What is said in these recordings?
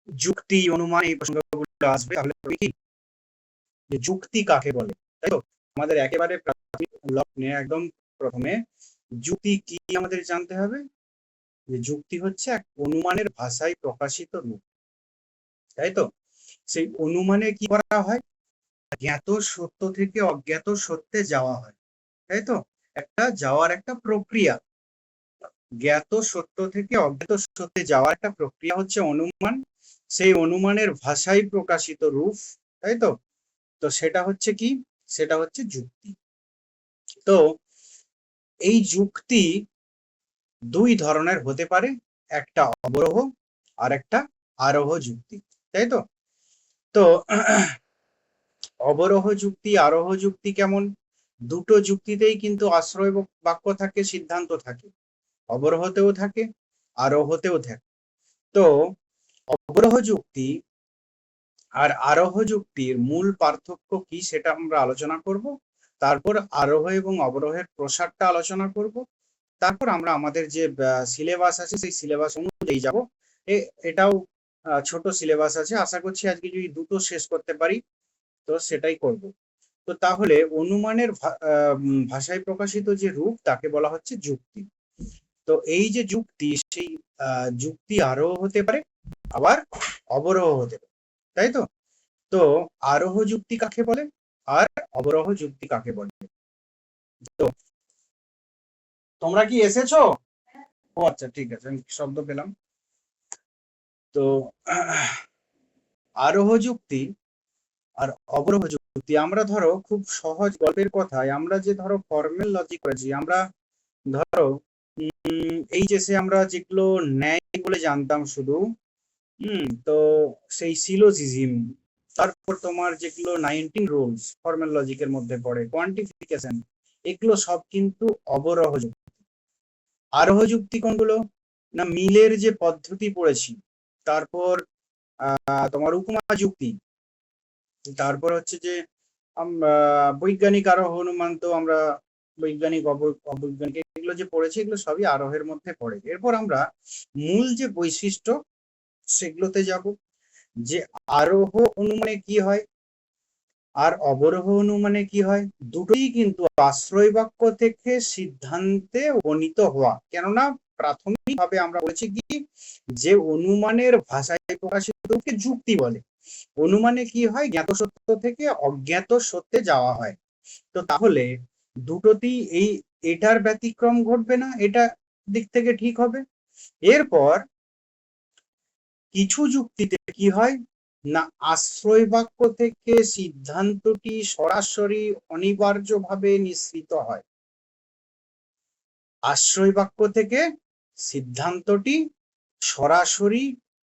যুক্তি, অনুমান এই প্রসঙ্গগুলো আসবে। তাহলে কি যুক্তি কাকে বলে, তাই তো? আমাদের একেবারে প্রাথমিক লগ্নে একদম প্রথমে যুক্তি কি আমাদের জানতে হবে। যে যুক্তি হচ্ছে এক অনুমানের ভাষায় প্রকাশিত রূপ, তাই তো? সেই অনুমানে কি করা হয়, জ্ঞাত সত্য থেকে অজ্ঞাত সত্যে যাওয়া হয়, তাই তো? একটা যাওয়ার একটা প্রক্রিয়া, জ্ঞাত সত্য থেকে অজ্ঞাত সত্যে যাওয়ার একটা প্রক্রিয়া হচ্ছে অনুমান। সেই অনুমানের ভাষায় প্রকাশিত রূপ, তাই তো? তো সেটা হচ্ছে কি, সেটা হচ্ছে যুক্তি। তো এই যুক্তি দুই ধরনের হতে পারে, একটা অবরোহ আর একটা আরোহ যুক্তি, তাই তো? তো অবরোহ যুক্তি, আরোহ যুক্তি কেমন? দুটো যুক্তিতেই কিন্তু আশ্রয় বাক্য থাকে, সিদ্ধান্ত থাকে, অবরোহতেও থাকে, আরোহতেও থাকে। তো অবরোহ যুক্তি আর আরোহ যুক্তির মূল পার্থক্য কি সেটা আমরা আলোচনা করব। তারপর আরোহ এবং অবরোহের প্রসারটা আলোচনা করব। তারপর আমরা আমাদের যে সিলেবাস আছে সেই সিলেবাস অনুযায়ী যাব। এটাও ছোট সিলেবাস আছে, আশা করছি আজকে যদি দুটো শেষ করতে পারি তো সেটাই করব। তো তাহলে অনুমানের ভাষায় প্রকাশিত যে রূপ তাকে বলা হচ্ছে যুক্তি। তো এই যে যুক্তি, সেই যুক্তি আরোহ হতে পারে, আবার অবরোহ হতে পারে, তাই তো? তো আরোহ যুক্তি কাকে বলে আর অবরোহ যুক্তি কাকে বলে? তো তোমরা কি এসেছো? ও আচ্ছা, ঠিক আছে, আমি শব্দ পেলাম। তো আরোহ যুক্তি আর অবরোহ যুক্তি, আমরা ধরো খুব সহজ গল্পের কথায়, আমরা যে ধরো ফর্মাল লজিক করেছি, আমরা ধরো এই যে সে আমরা যেগুলো ন্যায় বলে জানতাম শুধু, তো সেই সিলোজিজম, তারপর তোমার যেগুলো 19 রুলস ফর্মাল লজিকের মধ্যে পড়ে, কোয়ান্টিফিকেশন, এগুলো সব কিন্তু অবরোহ যুক্তি। আরোহ যুক্তি কোনগুলো? না মিলের যে পদ্ধতি পড়েছি, তারপর তোমার উপমা যুক্তি, তারপর হচ্ছে যে বৈজ্ঞানিক আরোহ অনুমান, তো আমরা বৈজ্ঞানিক অবৈজ্ঞানিক এগুলো যে পড়েছি এগুলো সবই আরোহের মধ্যে পড়ে। এরপর আমরা মূল যে বৈশিষ্ট্য সেগুলোতে যাব, যে আরোহ অনুমানে কি হয় আর অবরোহ অনুমানে কি হয়। দুটোই কিন্তু আশ্রয় বাক্য থেকে সিদ্ধান্তে উপনীত হওয়া। কেননা প্রাথমিকভাবে আমরা বলেছি কি, যে অনুমানের ভাষায় প্রকাশিতকে যুক্তি বলে। অনুমানে কি হয়, জ্ঞাত সত্য থেকে অজ্ঞাত সত্যে যাওয়া হয়। তো তাহলে দুটোতেই এটার ব্যতিক্রম ঘটবে না, এটা দিক থেকে ঠিক হবে। এরপর কিছু যুক্তিতে কি হয় না, আশ্রয় বাক্য থেকে সিদ্ধান্তটি সরাসরি অনিবার্যভাবে নিঃসৃত হয়। আশ্রয় বাক্য থেকে সিদ্ধান্তটি সরাসরি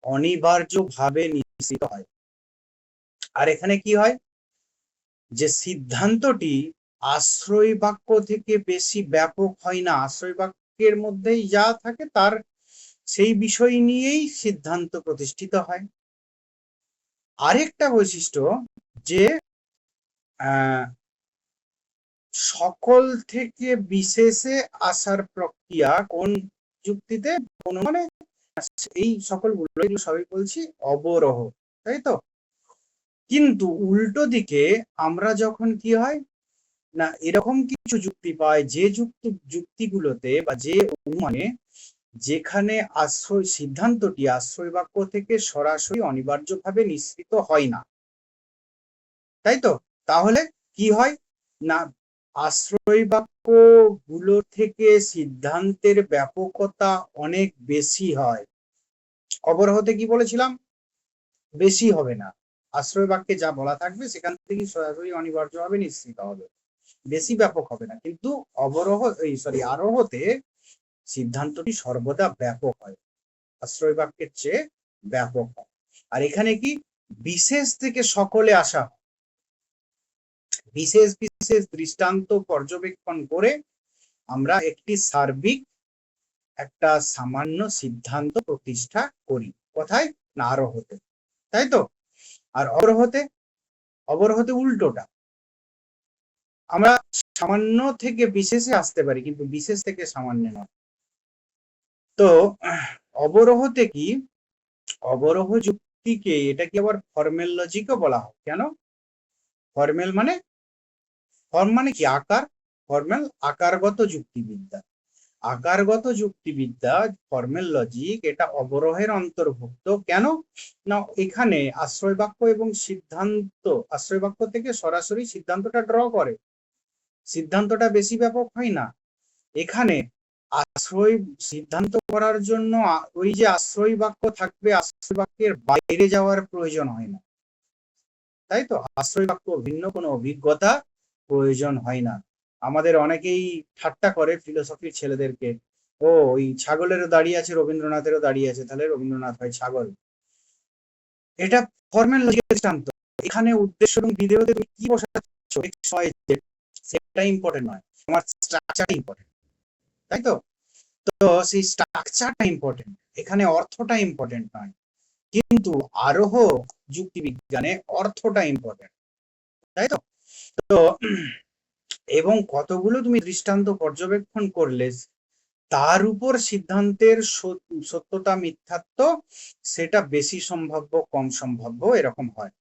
অনিবার্যভাবে নিঃসৃত হয়। আর এখানে কি হয়, যে সিদ্ধান্তটি আশ্রয় বাক্য থেকে বেশি ব্যাপক হয় না, আশ্রয় বাক্যের মধ্যেই যা থাকে তার সেই বিষয় নিয়েই সিদ্ধান্ত প্রতিষ্ঠিত হয়। আরেকটা বৈশিষ্ট্য, যে সকল থেকে বিশেষে আসার প্রক্রিয়া কোন যুক্তিতে, মানে এই সকলগুলো সবই বলছি অবরোহ, তাই তো? কিন্তু উল্টো দিকে আমরা যখন কি হয় না, এরকম কিছু যুক্তি পাই যে যুক্তিগুলোতে বা যে অনুমানে, যেখানে আশ্রয় সিদ্ধান্তটি আশ্রয় বাক্য থেকে সরাসরি অনিবার্যভাবে নিঃসৃত হয় না, তাই তো? তাহলে কি হয় না, আশ্রয় বাক্য গুলো থেকে সিদ্ধান্তের ব্যাপকতা অনেক বেশি হয়। অবরোহতে কি বলেছিলাম, বেশি হবে না, আশ্রয় বাক্যে যা বলা থাকবে সেখান থেকে সরাসরি অনিবার্যভাবে নিঃসৃত হবে, বেশি ব্যাপক হবে না। কিন্তু আরোহতে সিদ্ধান্তটি সর্বদা ব্যাপক হয়, আশ্রয় বাক্যের চেয়ে ব্যাপক হয়। আর এখানে কি, বিশেষ থেকে সকলে আসা, বিশেষ বিশেষ দৃষ্টান্ত পর্যবেক্ষণ করে আমরা একটি সার্বিক একটা সামান্য সিদ্ধান্ত প্রতিষ্ঠা করি। কোথায় না, আরোহতে, তাই তো? আর অবরোহতে উল্টোটা, আমরা সামান্য থেকে বিশেষে আসতে পারি কিন্তু বিশেষ থেকে সামান্য নয়। তো অবরোহতে কি, অবরোহ যুক্তিকে এটা কি আবার ফর্মেল লজিকও বলা হয়? কেন? ফর্মেল মানে, ফর্ম মানে কি? আকার। ফর্মেল আকারগত যুক্তিবিদ্যা। আকারগত যুক্তিবিদ্যা, ফর্মেল লজিক, এটা অবরোহের অন্তর্ভুক্ত। কেন না? এখানে আশ্রয় বাক্য এবং সিদ্ধান্ত, আশ্রয় বাক্য থেকে সরাসরি সিদ্ধান্তটা ড্র করে, সিদ্ধান্তটা বেশি ব্যাপক হয় না। এখানে আশ্রয় সিদ্ধান্ত করার জন্য ওই যে আশ্রয় বাক্য থাকবে, আশ্রয় বাক্যের বাইরে যাওয়ার প্রয়োজন হয় না, তাই তো? আশ্রয় বাক্য ভিন্ন কোনো অভিজ্ঞতা প্রয়োজন হয় না। আমাদের অনেকেই ঠাট্টা করে ফিলোসফির ছেলেদেরকে, ও ওই ছাগলেরও দাঁড়িয়ে আছে, রবীন্দ্রনাথেরও দাঁড়িয়ে আছে, তাহলে রবীন্দ্রনাথ হয় ছাগল। এটা ফর্মাল লজিকের দৃষ্টান্ত। এখানে উদ্দেশ্য এবং বিধেয়তে তুমি কি বসাচ্ছ সেটা ইম্পর্টেন্ট নয়, তোমার স্ট্রাকচারটা ইম্পর্টেন্ট, তাই তো? তো সেই স্ট্রাকচারটা ইম্পর্টেন্ট, এখানে অর্থটা ইম্পর্টেন্ট নয়। কিন্তু আরোহ যুক্তিবিজ্ঞানে অর্থটা ইম্পর্টেন্ট, তাই তো? তো এবং কতগুলো তুমি দৃষ্টান্ত পর্যবেক্ষণ করলে তার উপর সিদ্ধান্তের সত্যতা মিথ্যাত্ব সেটা বেশি সম্ভাব্য কম সম্ভাব্য এরকম হয়।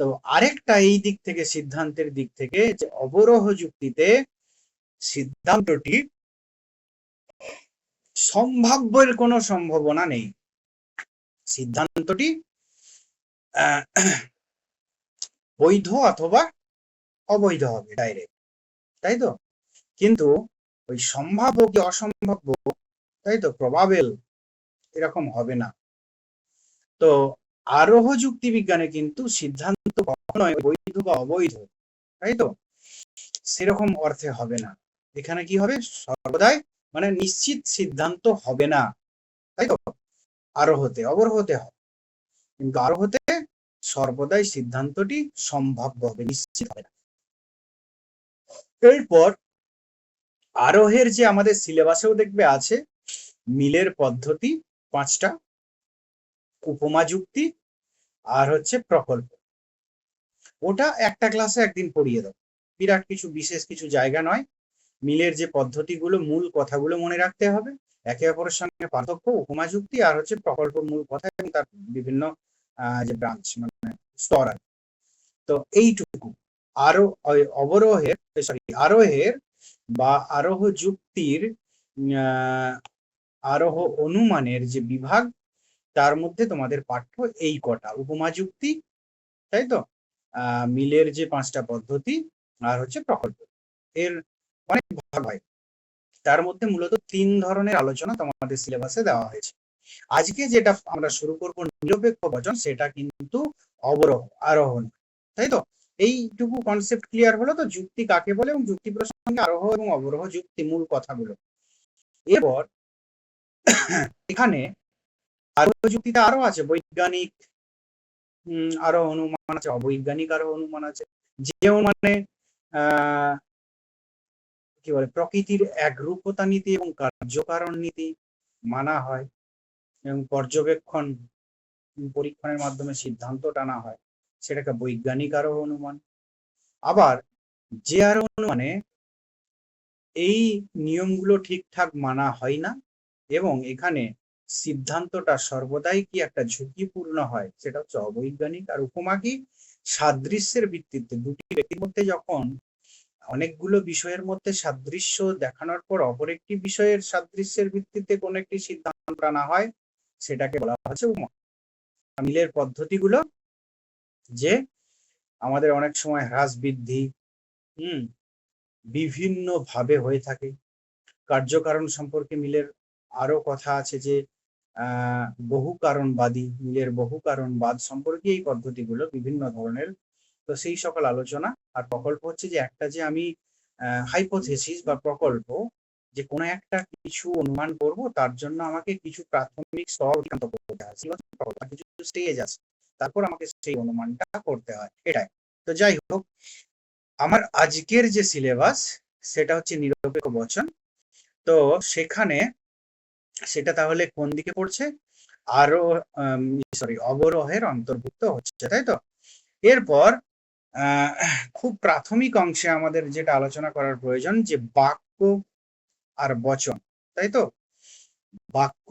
তো আরেকটা এই দিক থেকে, সিদ্ধান্তের দিক থেকে, যে অবরোহ যুক্তিতে সিদ্ধান্তটি সম্ভাব্যের কোনো সম্ভাবনা নেই, সিদ্ধান্তটি বৈধ অথবা অবৈধ হবে ডাইরেক্ট, তাই তো? কিন্তু ওই সম্ভাব্য কি অসম্ভাব্য, তাই তো, প্রবাবেল, এরকম হবে না। তো আরোহ যুক্তি বিজ্ঞানে কিন্তু সিদ্ধান্ত কখনোই বৈধ বা অবৈধ, তাই তো, সেরকম অর্থে হবে না। এখানে কি হবে? সর্বদাই মানে নিশ্চিত সিদ্ধান্ত হবে না, তাই তো? আরোহতে, অবরোহতে হবে, কিন্তু আরোহতে সর্বদাই সিদ্ধান্তটি সম্ভাব্য হবে, নিশ্চিত হবে না। এরপর আরোহের যে আমাদের সিলেবাসেও দেখবে আছে মিলের পদ্ধতি 5টা, উপমা যুক্তি, আর হচ্ছে প্রকল্প। ওটা একটা ক্লাসে একদিন পড়িয়ে দাও, বিরাট কিছু বিশেষ কিছু জায়গা নয়। মিলের যে পদ্ধতিগুলো, মূল কথাগুলো মনে রাখতে হবে, একে অপরের সঙ্গে পার্থক্য, উপমা যুক্তি, আর হচ্ছে প্রকল্প, মূল কথা এবং তার বিভিন্ন যে ব্রাঞ্চ মানে স্তর। তো এইটুকু। আরো অবরোহের, সরি, আরোহের বা আরোহ যুক্তির আরোহ অনুমানের যে বিভাগ, তার মধ্যে তোমাদের পাঠ্য এই কটা: উপমা যুক্তি, তাই তো, মিলের যে 5টা পদ্ধতি, আর হচ্ছে প্রকল্প। এর অনেক ভাগ হয়, তার মধ্যে মূলত 3 ধরনের আলোচনা তোমাদের সিলেবাসে দেওয়া হয়েছে। আজকে যেটা আমরা শুরু করব নিরপেক্ষ বচন, সেটা কিন্তু অবরোহ, আরোহণ, তাই তো? এইটুকু কনসেপ্ট ক্লিয়ার হলো তো, যুক্তি কাকে বলে এবং যুক্তি প্রসঙ্গে আরোহ এবং অবরোহ যুক্তি, মূল কথাগুলো। এরপর এখানে আরোহ যুক্তিতে আরো আছে বৈজ্ঞানিক আরো অনুমান আছে, অবৈজ্ঞানিক আরো অনুমান আছে। যে মানে কি বলে, প্রকৃতির একরূপতা নীতি এবং কার্যকারণ নীতি মানা হয় এবং পর্যবেক্ষণ পরীক্ষণের মাধ্যমে সিদ্ধান্ত টানা হয়, সেটাকে বৈজ্ঞানিক আরোহ অনুমান। আবার যে আরোহ অনুমানে এই নিয়মগুলো ঠিকঠাক মানা হয় না এবং এখানে সিদ্ধান্তটা সর্বদাই কি একটা ঝুঁকিপূর্ণ হয়, সেটা হচ্ছে অবৈজ্ঞানিক। আর উপমা কি? সাদৃশ্যের ভিত্তিতে দুটি ব্যক্তির মধ্যে যখন অনেকগুলো বিষয়ের মধ্যে সাদৃশ্য দেখানোর পর অপর একটি বিষয়ের সাদৃশ্যের ভিত্তিতে কোন একটি সিদ্ধান্ত আনা হয়, সেটাকে বলা হচ্ছে উপমা। মিলের পদ্ধতিগুলো যে আমাদের অনেক সময় হ্রাস বৃদ্ধি বিভিন্ন ভাবে হয়ে থাকে। কার্যকারণ সম্পর্কে মিলের আরো কথা আছে যে বহু কারণবাদী, মিলের বহু কারণবাদ সম্পর্কে এই পদ্ধতিগুলো বিভিন্ন ধরনের। তো সেই সকল আলোচনা। আর প্রকল্প হচ্ছে যে একটা যে আমি হাইপোথেসিস বা প্রকল্প, যে কোনো একটা কিছু অনুমান করব, তার জন্য আমাকে কিছু প্রাথমিক স্তর অতিক্রান্ত করতে হয়, কিছু স্টেজ আছে, তারপর আমাকে সেই অনুমানটা করতে হয়, এটাই। তো যাই হোক, আমার আজকের যে সিলেবাস সেটা হচ্ছে নিরপেক্ষ বচন। তো সেখানে সেটা তাহলে কোন দিকে পড়ছে? আরো সরি, অবরোহের অন্তর্ভুক্ত হচ্ছে, তাই তো? এরপর খুব প্রাথমিক অংশে আমাদের যেটা আলোচনা করার প্রয়োজন, যে বাক্য আর বচন, তাই তো? বাক্য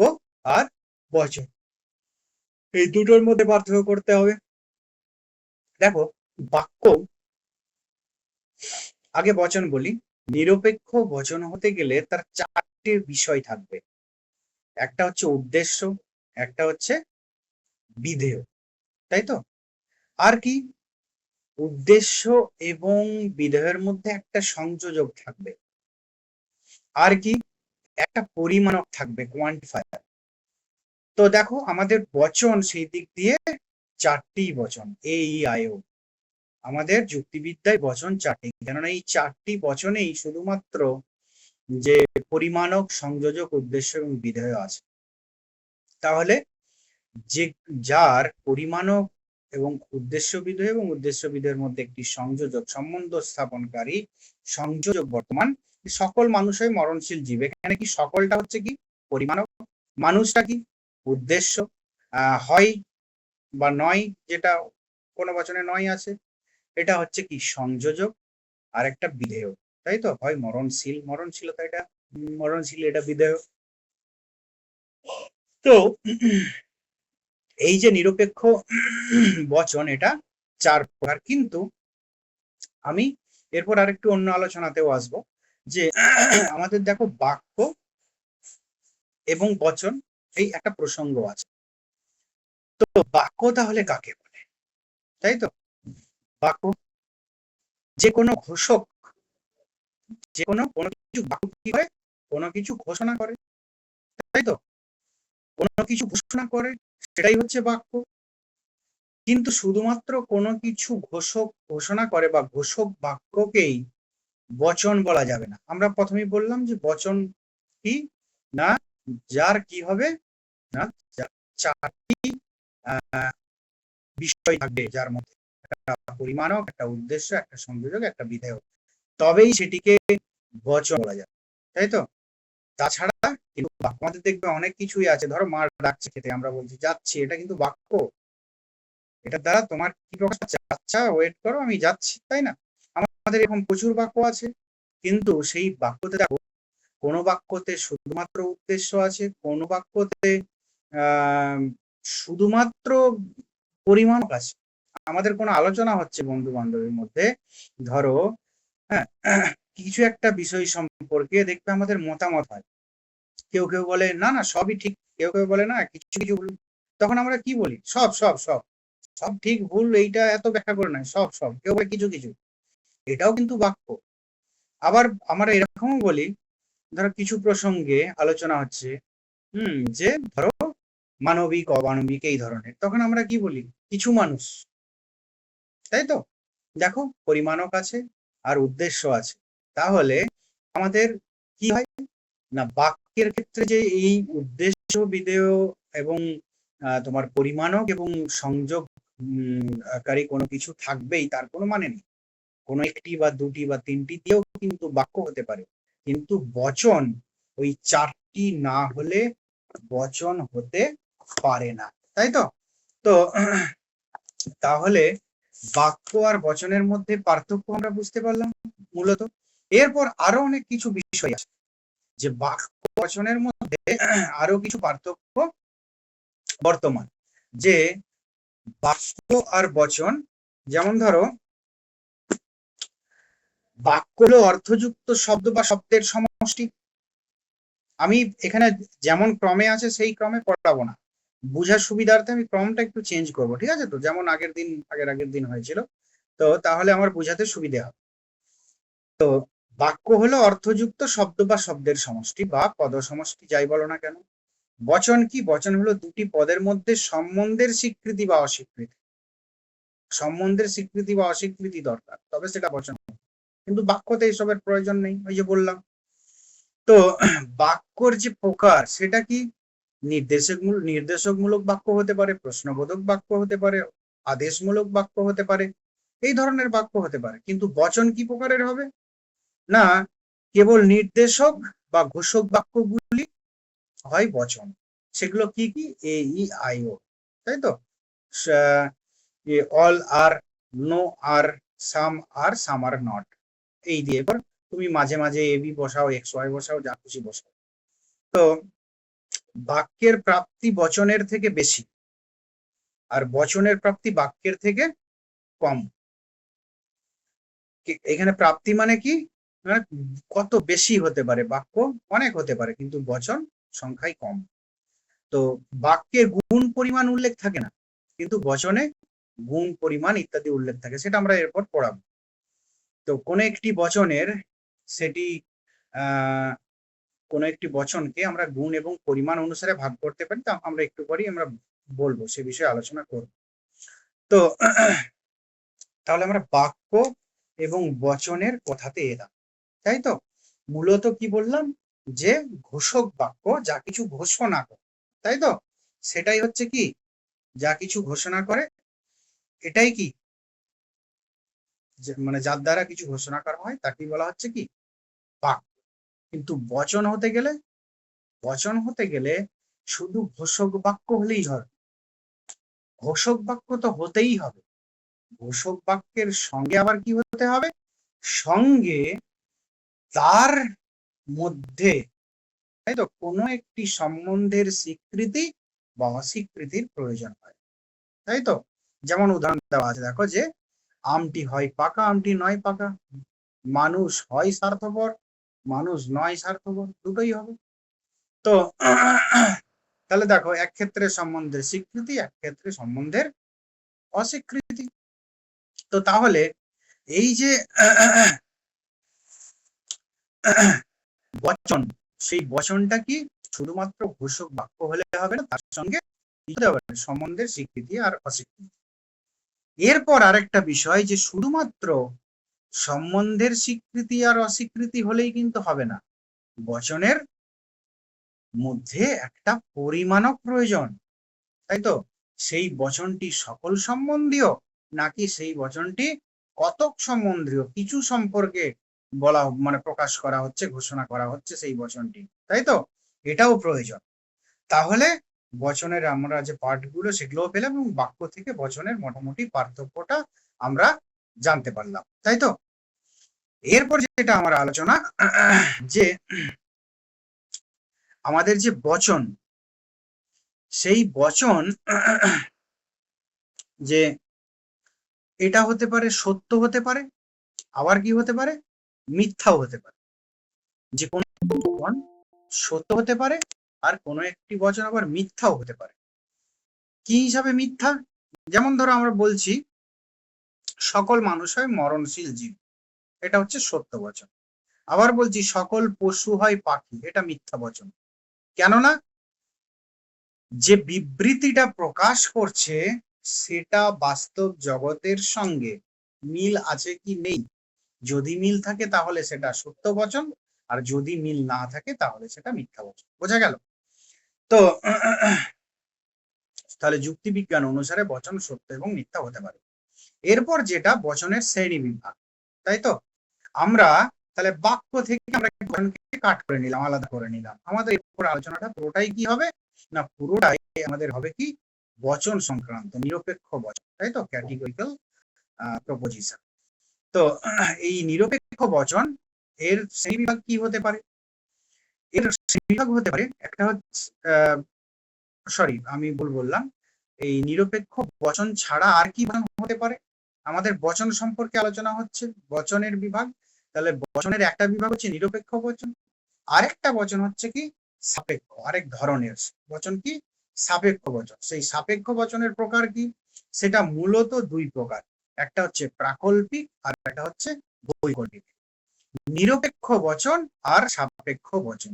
আর বচন। এই দুটোর মধ্যে পার্থক্য করতে হবে। দেখো, বাক্য, আগে বচন বলি। নিরপেক্ষ বচন হতে গেলে তার চারটে বিষয় থাকবে। একটা হচ্ছে উদ্দেশ্য, একটা হচ্ছে বিধেয়, তাই তো? আর কি? উদ্দেশ্য এবং বিধেয়ের মধ্যে একটা সংযোজক থাকবে। আর কি? একটা পরিমাণক থাকবে, কোয়ান্টিফায়ার। তো দেখো, আমাদের বচন সেই দিক দিয়ে চারটি বচন, এ ই আই ও। আমাদের যুক্তিবিদ্যায় বচন চারটি, কেননা এই চারটি বচনেই শুধুমাত্র যে পরিমাণক, সংযোজক, উদ্দেশ্য এবং বিধেয় আছে। তাহলে যে যার পরিমাণক এবং উদ্দেশ্য বিধেয় এবং উদ্দেশ্য বিধেয়ের মধ্যে একটি সংযোজক, সম্বন্ধ স্থাপনকারী সংযোজক বর্তমান, সকল মানুষই মরণশীল জীব। এখানে কি সকলটা হচ্ছে কি পরিমাণক, মানুষটা কি উদ্দেশ্য, হয় বা নয়, যেটা কোনো বচনে নয় আছে, এটা হচ্ছে কি সংযোজক, আর একটা বিধেয়, তাই তো? হয় মরণশীল, মরণশীলতা এটা মরণশীল, এটা বিধেয়। তো এই যে নিরপেক্ষ বচন, এটা চার প্রকার। কিন্তু আমি এরপর আরেকটু অন্য আলোচনাতেও আসবো, যে আমাদের দেখো বাক্য এবং বচন, এই একটা প্রসঙ্গ আছে। তো বাক্য তাহলে কাকে বলে, তাই তো? বাক্য যে কোনো ঘোষক, যে কোনো কোনো কিছু বাক্য কি করে, কোনো কিছু ঘোষণা করে, তাই তো? কোনো কিছু ঘোষণা করে, সেটাই হচ্ছে বাক্য। কিন্তু শুধুমাত্র কোনো কিছু ঘোষণা করে বা ঘোষক বাক্যকেই বচন বলা যাবে না। আমরা প্রথমেই বললাম যে বচন কি না, যার কি হবে না, চারটি বিষয় থাকবে, যার মধ্যে একটা পরিমাণক, একটা উদ্দেশ্য, একটা সংযোজক, একটা বিধেয়, তবেই সেটিকে বচন বলা যাবে, তাই তো? তাছাড়া কিন্তু আমাদের দেখবে অনেক কিছুই আছে, ধরো মা ডাকছে খেতে, আমরা বলছি যাচ্ছি, এটা কিন্তু বাক্য। এটার দ্বারা তোমার কি প্রকাশ পাচ্ছে? আচ্ছা ওয়েট করো, আমি যাচ্ছি, তাই না? আমাদের এরকম প্রচুর বাক্য আছে, কিন্তু সেই বাক্যতে দেখো, কোনো বাক্যতে শুধুমাত্র উদ্দেশ্য আছে, কোনো বাক্যতে শুধুমাত্র পরিমাণ আছে। আমাদের কোনো আলোচনা হচ্ছে বন্ধু বান্ধবের মধ্যে, ধরো হ্যাঁ, কিছু একটা বিষয় সম্পর্কে দেখবে আমাদের মতামত হয়। কেউ কেউ বলে না না সবই ঠিক, কেউ কেউ বলে না কিছু কিছু ভুল। তখন আমরা কি বলি? সব সব সব সব ঠিক ভুল, এইটা এত ব্যাখ্যা করে নয়, সব সব। কেউ বলে কিছু কিছু, এটাও কিন্তু বাক্য। আবার আমরা এরকমও বলি, ধরো কিছু প্রসঙ্গে আলোচনা হচ্ছে, যে ধরো মানবিক, অমানবিক, এই ধরনের, তখন আমরা কি বলি? কিছু মানুষ, তাই তো? দেখো, পরিমাণক আছে আর উদ্দেশ্য আছে। তাহলে আমাদের কি হয় না, বাক্যের ক্ষেত্রে যে এই উদ্দেশ্য, বিধেয় এবং তোমার পরিমাণক এবং সংযোগ কারী কোনো কিছু থাকবেই, তার কোনো মানে নেই। কোনো একটি বা দুটি বা তিনটি দিয়েও কিন্তু বাক্য হতে পারে, কিন্তু বচন ওই চারটি না হলে বচন হতে পারে না, তাই তো? তো তাহলে বাক্য আর বচনের মধ্যে পার্থক্য আমরা বুঝতে পারলাম মূলত। এরপর আরো অনেক কিছু বিষয় আছে, যে বাক্য বচনের মধ্যে আরো কিছু পার্থক্য বর্তমান, যে বাক্য আর বচন, যেমন ধরো বাক্য হলো অর্থযুক্ত শব্দ বা শব্দের সমষ্টি। আমি এখানে যেমন ক্রমে আছে সেই ক্রমে পড়াবো না, বুঝার সুবিধার্থে আমি ক্রমটা একটু চেঞ্জ করবো, ঠিক আছে তো? যেমন আগের দিন হয়েছিল, তো তাহলে আমার বুঝাতে সুবিধে হবে। তো বাক্য হলো অর্থযুক্ত শব্দ বা শব্দের সমষ্টি বা পদ সমষ্টি, যাই বলো না কেন। বচন কি? বচন হলো দুটি পদের মধ্যে সম্বন্ধের স্বীকৃতি বা অস্বীকৃতি। সম্বন্ধের স্বীকৃতি বা অস্বীকৃতি দরকার, তবে সেটা বচন। কিন্তু বাক্যতে এসবের প্রয়োজন নেই, ওই যে বললাম। তো বাক্যর যে প্রকার, সেটা কি? নির্দেশকমূলক বাক্য হতে পারে, প্রশ্নবোধক বাক্য হতে পারে, আদেশমূলক বাক্য হতে পারে, এই ধরনের বাক্য হতে পারে। কিন্তু বচন কি প্রকারের হবে না, কেবল নির্দেশক বা ঘোষক বাক্যগুলি হয় বচন। সেগুলো কি কি? এ ই আই ও, তাই তো? All are, no are, some are, some are not, এই দিয়ে। এবার তুমি মাঝে মাঝে এ বি বসাও, এক্স ওয়াই বসাও, যা খুশি বসাও। তো বাক্যের প্রাপ্তি বচনের থেকে বেশি, আর বচনের প্রাপ্তি বাক্যের থেকে কম। এখানে প্রাপ্তি মানে কি, মানে কত বেশি হতে পারে, বাক্য অনেক হতে পারে কিন্তু বচন সংখ্যায় কম। তো বাক্যে গুণ পরিমাণ উল্লেখ থাকে না, কিন্তু বচনে গুণ পরিমাণ ইত্যাদি উল্লেখ থাকে, সেটা আমরা এরপর পড়াবো। তো কোন একটি বচনের সেটি কোন একটি বচনকে আমরা গুণ এবং পরিমাণ অনুসারে ভাগ করতে পারি, তা আমরা একটু পরেই আমরা বলবো, সে বিষয়ে আলোচনা করব। তো তাহলে আমরা বাক্য এবং বচনের কথাতে এলাম, তাই তো। মূলত কি বললাম, যে ঘোষক বাক্য যা কিছু ঘোষণা করে, তাই তো, সেটাই হচ্ছে কি, যা কিছু ঘোষণা করে, এটাই কি, মানে যার দ্বারা কিছু ঘোষণা করা হয় তাকেই বলা হচ্ছে কি, বাক্য। কিন্তু বচন হতে গেলে শুধু ঘোষক বাক্য হলেই হবে, ঘোষক বাক্য তো হতেই হবে। ঘোষক বাক্যের সঙ্গে আবার কি হতে হবে, সঙ্গে তার মধ্যে, তাই তো, কোনো একটি সম্বন্ধের স্বীকৃতি বা অস্বীকৃতির প্রয়োজন হয়, তাই তো। যেমন উদাহরণ দেওয়া আছে, দেখো যে আমটি হয় পাকা, আমটি নয় পাকা, মানুষ হয় স্বার্থপর, মানুষ নয় স্বার্থপর, দুটোই হবে। তো তাহলে দেখো, এক ক্ষেত্রে সম্বন্ধের স্বীকৃতি, এক ক্ষেত্রে সম্বন্ধের অস্বীকৃতি। তো তাহলে এই যে বচন, সেই বচনটা কি শুধুমাত্র ঘোষক বাক্য হলে হবে না, তার সঙ্গে সম্বন্ধের স্বীকৃতি আর অস্বীকৃতি। এরপর আরেকটা বিষয়, যে শুধুমাত্র সম্বন্ধের স্বীকৃতি আর অস্বীকৃতি হলেই কিন্তু হবে না, বচনের মধ্যে একটা পরিমাণক প্রয়োজন, তাই তো। সেই বচনটি সকল সম্বন্ধীয়, নাকি সেই বচনটি কতক সম্বন্ধীয়, কিছু সম্পর্কে বলা, মানে প্রকাশ করা হচ্ছে, ঘোষণা করা হচ্ছে সেই বচনটি, তাই তো, এটাও প্রয়োজন। তাহলে বচনের আমরা যে পার্টগুলো সেগুলোও পেলাম, এবং বাক্য থেকে বচনের মোটামুটি পার্থক্যটা আমরা জানতে পারলাম, তাই তো। এরপর যেটা আমার আলোচনা, যে আমাদের যে বচন, সেই বচন যে এটা হতে পারে সত্য, হতে পারে আবার কি হতে পারে, মিথ্যাও হতে পারে। যে কোনো বচন সত্য হতে পারে, আর কোনো একটি বচন আবার মিথ্যাও হতে পারে। কি হিসাবে মিথ্যা, যেমন ধরো আমরা বলছি সকল মানুষ হয় মরণশীল জীব, এটা হচ্ছে সত্য বচন। আবার বলছি সকল পশু হয় পাখি, এটা মিথ্যা বচন। কেননা যে বিবৃতিটা প্রকাশ করছে সেটা বাস্তব জগতের সঙ্গে মিল আছে কি নেই, যদি মিল থাকে তাহলে সেটা সত্য বচন, আর যদি মিল না থাকে তাহলে সেটা মিথ্যা বচন। বোঝা গেল? তো তাহলে যুক্তিবিজ্ঞান অনুসারে বচন সত্য এবং মিথ্যা হতে পারে। এরপর যেটা বচনের শ্রেণী বিভাগ, তাই তো। আমরা তাহলে বাক্য থেকে আমরা বচনকে কাট করে নিলাম, আলাদা করে নিলাম। আমাদের এরপর আলোচনাটা পুরোটাই কি হবে না, পুরোটাই আমাদের হবে কি, বচন সংক্রান্ত, নিরপেক্ষ বচন, তাই তো, ক্যাটেগরিক্যাল প্রপোজিশন। তো এই নিরপেক্ষ বচন এর শ্রেণীবিভাগ কি হতে পারে, এর শ্রেণীবিভাগ হতে পারে একটা হচ্ছে, সরি আমি ভুল বললাম, এই নিরপেক্ষ বচন ছাড়া আর কি হতে পারে, আমাদের বচন সম্পর্কে আলোচনা হচ্ছে, বচনের বিভাগ। তাহলে বচনের একটা বিভাগ হচ্ছে নিরপেক্ষ বচন, আরেকটা বচন হচ্ছে কি সাপেক্ষ, আরেক ধরনের বচন কি সাপেক্ষ বচন। সেই সাপেক্ষ বচনের প্রকার কি, সেটা মূলত দুই প্রকার, একটা হচ্ছে প্রাকল্পিক আর একটা হচ্ছে বৈকল্পিক। নিরপেক্ষ বচন আর সাপেক্ষ বচন।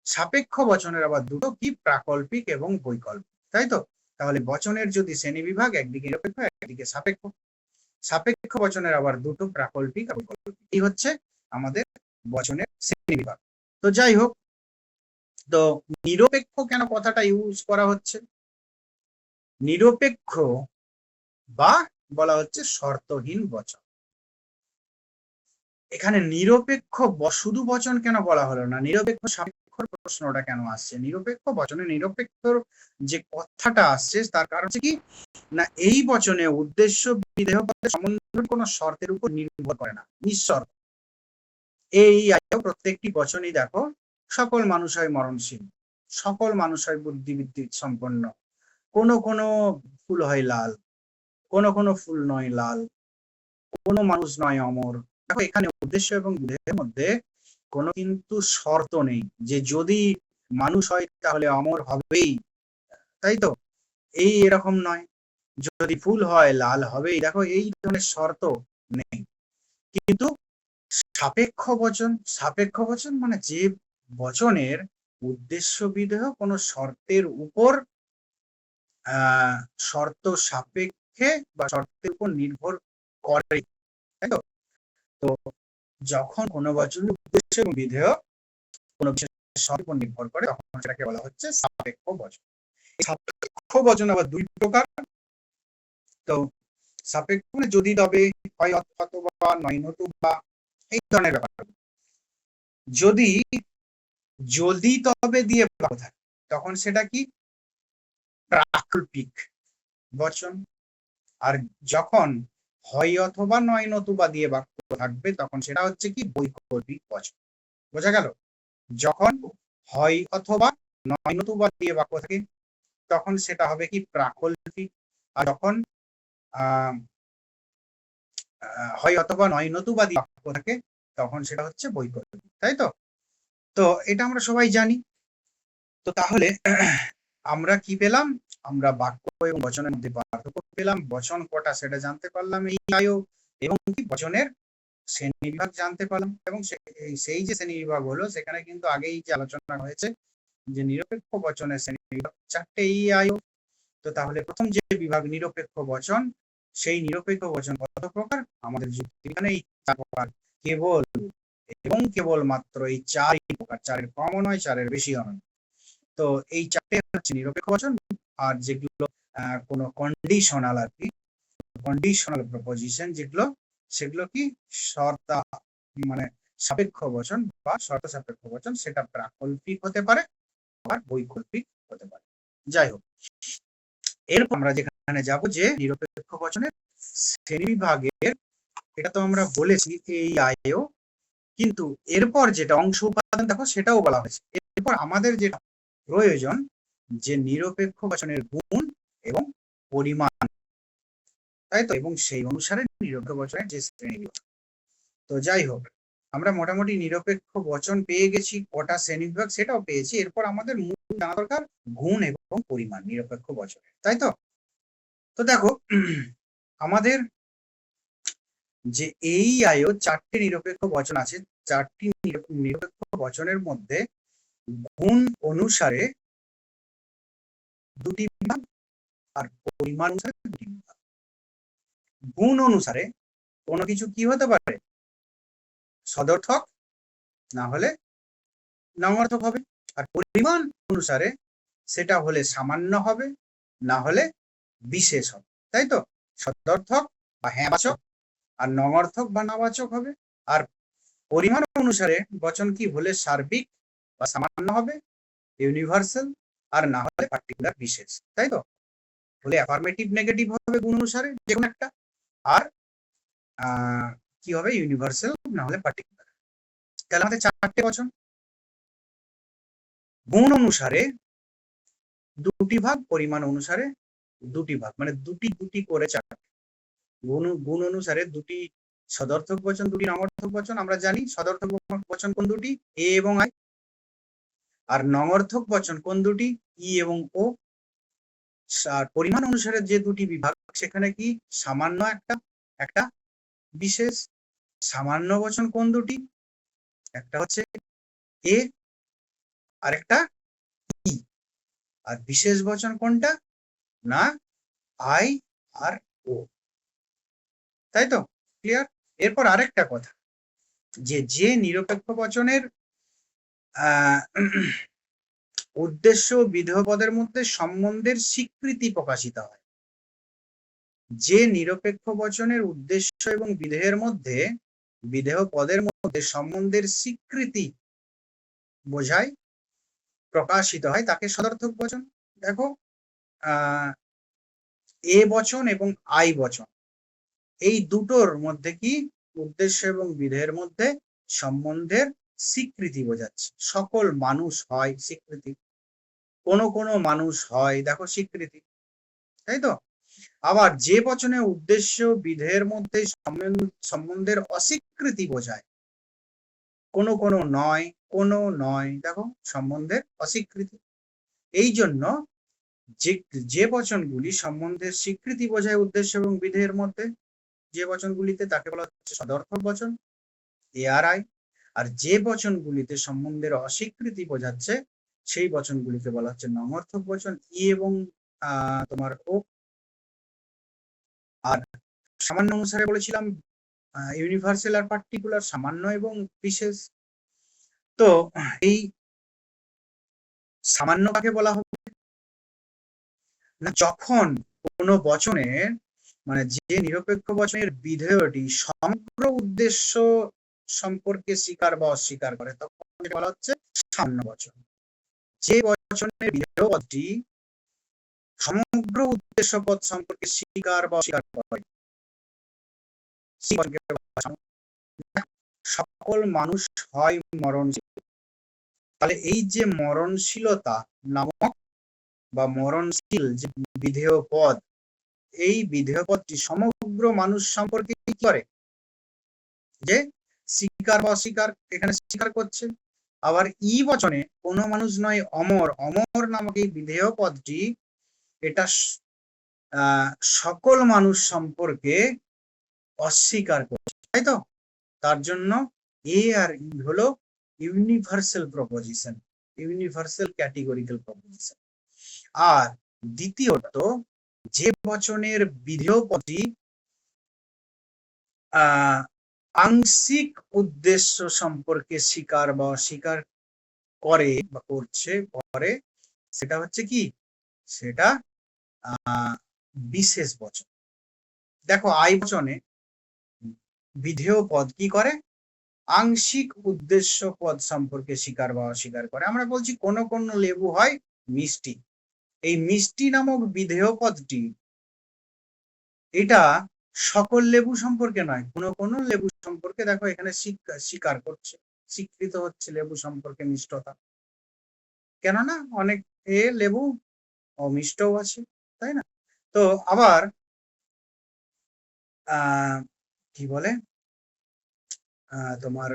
সাপেক্ষ বচনের আবার দুটো কি, প্রাকল্পিক এবং বৈকল্পিক, তাই তো। তাহলে বচনের যদি শ্রেণী বিভাগ, একদিকে নিরপেক্ষ একদিকে সাপেক্ষ। সাপেক্ষ বচনের আবার দুটো, প্রাকল্পিক আর বৈকল্পিক। এই হচ্ছে আমাদের বচনের শ্রেণী বিভাগ। তো যাই হোক, তো নিরপেক্ষ কেন কথাটা ইউজ করা হচ্ছে, নিরপেক্ষ বা বলা হচ্ছে শর্তহীন বচন। এখানে নিরপেক্ষ শুধু বচন কেন বলা হলো না, নিরপেক্ষ সাপেক্ষর প্রশ্নটা কেন আসছে, নিরপেক্ষ বচনে নিরপেক্ষর যে কথাটা আসছে তার কারণ হচ্ছে কি না, এই বচনে উদ্দেশ্য বিধেয় পদের সম্বন্ধ কোনো শর্তের উপর নির্ভর করে না, নিঃশর্ত। এই প্রত্যেকটি বচনই দেখো, সকল মানুষ হয় মরণশীল, সকল মানুষ হয় বুদ্ধিবৃত্তি সম্পন্ন, কোনো কোনো ফুল হয় লাল, কোনো কোনো ফুল নয় লাল, কোনো মানুষ নয় অমর। দেখো এখানে উদ্দেশ্য এবং বিধেয়ের মধ্যে কোনো কিন্তু শর্ত নেই যে যদি মানুষ হয় তাহলে অমর হবেই, তাই তো? এই এরকম নয়, যদি ফুল হয় লাল হবেই, দেখো এই ধরনের শর্ত নেই। কিন্তু সাপেক্ষ বচন মানে যে বচনের উদ্দেশ্য বিধেয় কোনো শর্তের উপর শর্ত সাপেক্ষে বা শর্তের উপর নির্ভর করে, তাই তো? তো যখন কোনো বচনের উদ্দেশ্য এবং বিধেয় কোনো বিশেষ শর্তের উপর নির্ভর করে তখন সেটাকে বলা হচ্ছে সাপেক্ষ বচন। সাপেক্ষ বচন আবার দুই প্রকার। তো সাপেক্ষ মানে যদি তবে, হয় অথবা, নয় নতু বা, এই ধরনের ব্যাপার। যদি যদি তবে দিয়ে বাক্য থাকে তখন সেটা কি? প্রাকল্পিক বচন। আর যখন হয় অথবা নয় নতুবা দিয়ে বাক্য থাকবে তখন সেটা হচ্ছে কি? বৈকল্পিক বচন। বোঝা গেল? যখন হয় অথবা নয় নতুবা দিয়ে বাক্য থাকে তখন সেটা হবে কি? প্রাকল্পিক। আর যখন হয় অথবা নয় নতুবা দিয়ে বাক্য থাকে তখন সেটা হচ্ছে বৈকল্পিক, তাই তো? তো এটা আমরা সবাই জানি। তো তাহলে আমরা কি পেলাম? আমরা বাক্য এবং বচনের মধ্যে পার্থক্য পেলাম, বচন কটা সেটা জানতে পারলাম এই আয়ও, এবং কি বচনের শ্রেণীবিভাগ জানতে পারলাম। এবং সেই যে শ্রেণীবিভাগ হলো সেখানে কিন্তু আগেই যে আলোচনা হয়েছে যে নিরপেক্ষ বচনের শ্রেণীবিভাগ চারটে এই আয়ও। তো তাহলে প্রথম যে বিভাগ নিরপেক্ষ বচন, সেই নিরপেক্ষ বচন কত প্রকার? আমাদের যুক্তিবিজ্ঞানে এই 4 প্রকার, কেবল এবং কেবলমাত্র এই 4ই প্রকার, 4-এর কমও নয়, 4-এর বেশিও নয়। তো এই 4টে হচ্ছে নিরপেক্ষ বচন। আর যেগুলো কোনো কন্ডিশনাল আর কি, কন্ডিশনাল প্রপোজিশন যেগুলো, সেগুলো কি? শর্ত মানে সাপেক্ষ বচন বা শর্ত সাপেক্ষ বচন, সেটা প্রাকল্পিক হতে পারে আবার বৈকল্পিক হতে পারে। যাই হোক, এরপর আমরা যেখানে যাব যে নিরপেক্ষ বচনের শ্রেণীবিভাগের, এটা তো আমরা বলেছি এই আয়ও, কিন্তু এরপর যেটা অংশ উপাদান দেখো সেটাও বলা হয়েছে। এরপর আমাদের যেটা প্রয়োজন যে নিরপেক্ষ বচনের গুণ এবং পরিমাণ, তাই তো? এবং সেই অনুসারে নিরপেক্ষ বচনের যে শ্রেণীবিভাগ। তো যাই হোক, আমরা মোটামুটি নিরপেক্ষ বচন পেয়ে গেছি, কটা শ্রেণীবিভাগ সেটাও পেয়েছি। এরপর আমাদের মূল জানা দরকার গুণ এবং পরিমাণ নিরপেক্ষ বচনের, তাই তো? তো দেখো আমাদের যে এই আয়ও 4টে নিরপেক্ষ বচন আছে, 4টি নিরপেক্ষ বচনের মধ্যে গুণ অনুসারে 2টি বিভাগ আর পরিমাণ অনুসারে 2টি বিভাগ। গুণ অনুসারে কোনো কিছু কি হতে পারে? সদর্থক না হলে নঙর্থক হবে। আর পরিমাণ অনুসারে সেটা হলে সামান্য হবে, না হলে বিশেষ হবে, তাই তো? সদর্থক বা হ্যাঁবাচক আর নঙর্থক বা নাবাচক হবে। আর পরিমাণ অনুসারে বচন কি হলে সার্বিক বা সামান্য হবে, ইউনিভার্সাল, আর না হলে পার্টিকুলার বিশেষ, তাই তো? হলে অ্যাফার্মেটিভ নেগেটিভ হবে গুণ অনুসারে যে কোনো একটা, আর কি হবে? ইউনিভার্সাল না হলে পার্টিকুলার। তাহলে আমাদের 4টে বচন। গুণ অনুসারে 2টি ভাগ, পরিমাণ অনুসারে 2টি ভাগ, মানে দুটি করে 4। গুণ অনুসারে 2টি সদর্থক বচন, 2টি নঙর্থক বচন। আমরা জানি সদর্থক বচন কোন 2টি? এ এবং আই। আর নঙর্থক বচন কোন 2টি? ই এবং ও। আর পরিমাণ অনুসারে যে 2টি বিভাগ সেখানে কি? সামান্য একটা, একটা বিশেষ। সামান্য বচন কোন 2টি? একটা হচ্ছে এ আর একটা ই। আর বিশেষ বচন কোনটা? না আই আর ও, তাই তো? ক্লিয়ার? এরপর আরেকটা কথা, যে নিরপেক্ষ বচনের উদ্দেশ্য বিধেয় পদের মধ্যে সম্বন্ধের স্বীকৃতি প্রকাশিত হয়। যে নিরপেক্ষ বচনের উদ্দেশ্য এবং বিধেয়ের মধ্যে, বিধেয় পদের মধ্যে সম্বন্ধের স্বীকৃতি বোঝায়, প্রকাশিত হয়, তাকে সদর্থক বচন। দেখো এ বচন এবং আই বচন, এই দুটোর মধ্যে কি? উদ্দেশ্য এবং বিধেয়ের মধ্যে সম্বন্ধের স্বীকৃতি বোঝাচ্ছে। সকল মানুষ হয় স্বীকৃতি, কোনো কোনো মানুষ হয়, দেখো স্বীকৃতি। তাই তো? আবার যে বচনে উদ্দেশ্য বিধেয়ের মধ্যে সম্বন্ধের অস্বীকৃতি বোঝায়, কোনো কোনো নয়, কোনো নয়, দেখো সম্বন্ধের অস্বীকৃতি। এই জন্য যে বচনগুলি সম্বন্ধের স্বীকৃতি বোঝায় উদ্দেশ্য এবং বিধেয়ের মধ্যে, যে বচনগুলিতে, তাকে বলা হচ্ছে সদর্থক বচন, এআরআই। আর যে বচনগুলিতে সম্বন্ধের অস্বীকৃতি বোঝাচ্ছে সেই বচনগুলিকে বলা হচ্ছে নঙর্থক বচন, ই এবং তোমার ও। আর সামান্য অনুসারে বলেছিলাম ইউনিভার্সাল আর পার্টিকুলার, সামান্য এবং বিশেষ। তো এই সামান্য কাকে বলা হবে না, যখন কোনো বচনের মানে যে নিরপেক্ষ বচনের বিধেয়টি সমগ্র উদ্দেশ্য সম্পর্কে স্বীকার বা অস্বীকার করে, তখন বলা হচ্ছে সামান্য বচন। যে বচনের বিধেয় পদটি সমগ্র উদ্দেশ্য পদ সম্পর্কে স্বীকার বা অস্বীকার করে, সকল মানুষ হয় মরণশীল। তাহলে এই যে মরণশীলতা নামক বা মরণশীল যে বিধেয় পদ, এই বিধেয় পদটি সমগ্র মানুষ সম্পর্কে কি করে, যে স্বীকার বা অস্বীকার, এখানে স্বীকার করছে। আবার ই বচনে কোনো মানুষ নয় অমর, অমর নামক এই বিধেয় পদটি এটা সকল মানুষ সম্পর্কে অস্বীকার করছে, তাই তো? তার জন্য এ আর ই হলো universal proposition, universal categorical proposition. আর দ্বিতীয়ত, যে বচনের বিধেয় পদটি আংশিক উদ্দেশ্য সম্পর্কে স্বীকার বা অস্বীকার করে বা করছে করে, সেটা হচ্ছে কি, সেটা বিশেষ বচন। দেখো আই বচনে বিধেয় পদ কি করে, আংশিক উদ্দেশ্য পদ সম্পর্কে স্বীকার বা অস্বীকার করে। আমরা বলছি কোন কোন লেবু হয় মিষ্টি, এই মিষ্টি নামক বিধেয় পদটি এটা সকল লেবু সম্পর্কে নয়, কোন কোন লেবু সম্পর্কে, দেখো এখানে স্বীকার করছে, স্বীকৃত হচ্ছে লেবু সম্পর্কে মিষ্টতা, কেননা অনেক লেবু অমিষ্টও আছে, তাই না? তো আবার কি বলে তোমার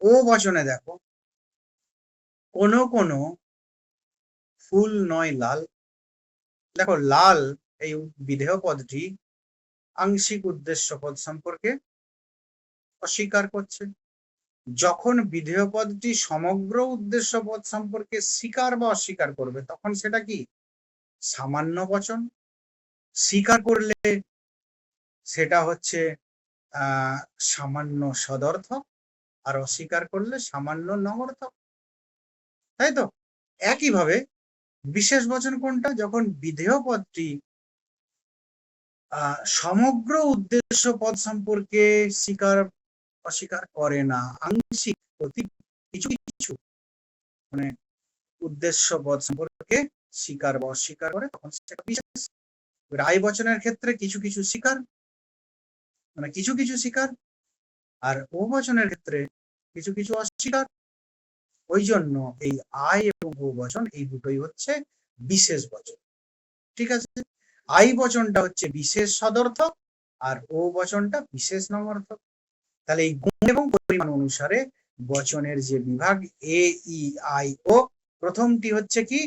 ও বচনে দেখো, কোন কোন ফুল নয় লাল। দেখো লাল এই বিধেয় পদটি আংশিক উদ্দেশ্য পদ সম্পর্কে অস্বীকার করছে। যখন বিধেয় পদটি সমগ্র উদ্দেশ্য পদ সম্পর্কে স্বীকার বা অস্বীকার করবে, তখন সেটা কি সামান্য বচন। স্বীকার করলে সেটা হচ্ছে সামান্য সদর্থক, আর অস্বীকার করলে সামান্য নগর্থক, তাই তো? একইভাবে বিশেষ বচন কোনটা, যখন বিধেয় পদটি সমগ্র উদ্দেশ্য পদ সম্পর্কে স্বীকার অস্বীকার করে না, আংশিক কিছু কিছু মানে উদ্দেশ্য পদ সম্পর্কে স্বীকার বা অস্বীকার করে, তখন সেটা বিশেষ। আই বচনের ক্ষেত্রে কিছু কিছু স্বীকার, মানে কিছু কিছু স্বীকার, আর ও বচনের ক্ষেত্রে কিছু কিছু অস্বীকার। ওই জন্য এই আই এবং ও বচন এই দুটোই হচ্ছে বিশেষ বচন, ঠিক আছে? আই বচনটা হচ্ছে বিশেষ সদর্থক, আর ও বচনটা বিশেষ নগর্থক। তাহলে এই গুণ এবং পরিমাণ অনুসারে বচনের যে বিভাগ এ ই আই ও, প্রথমটি হচ্ছে কি,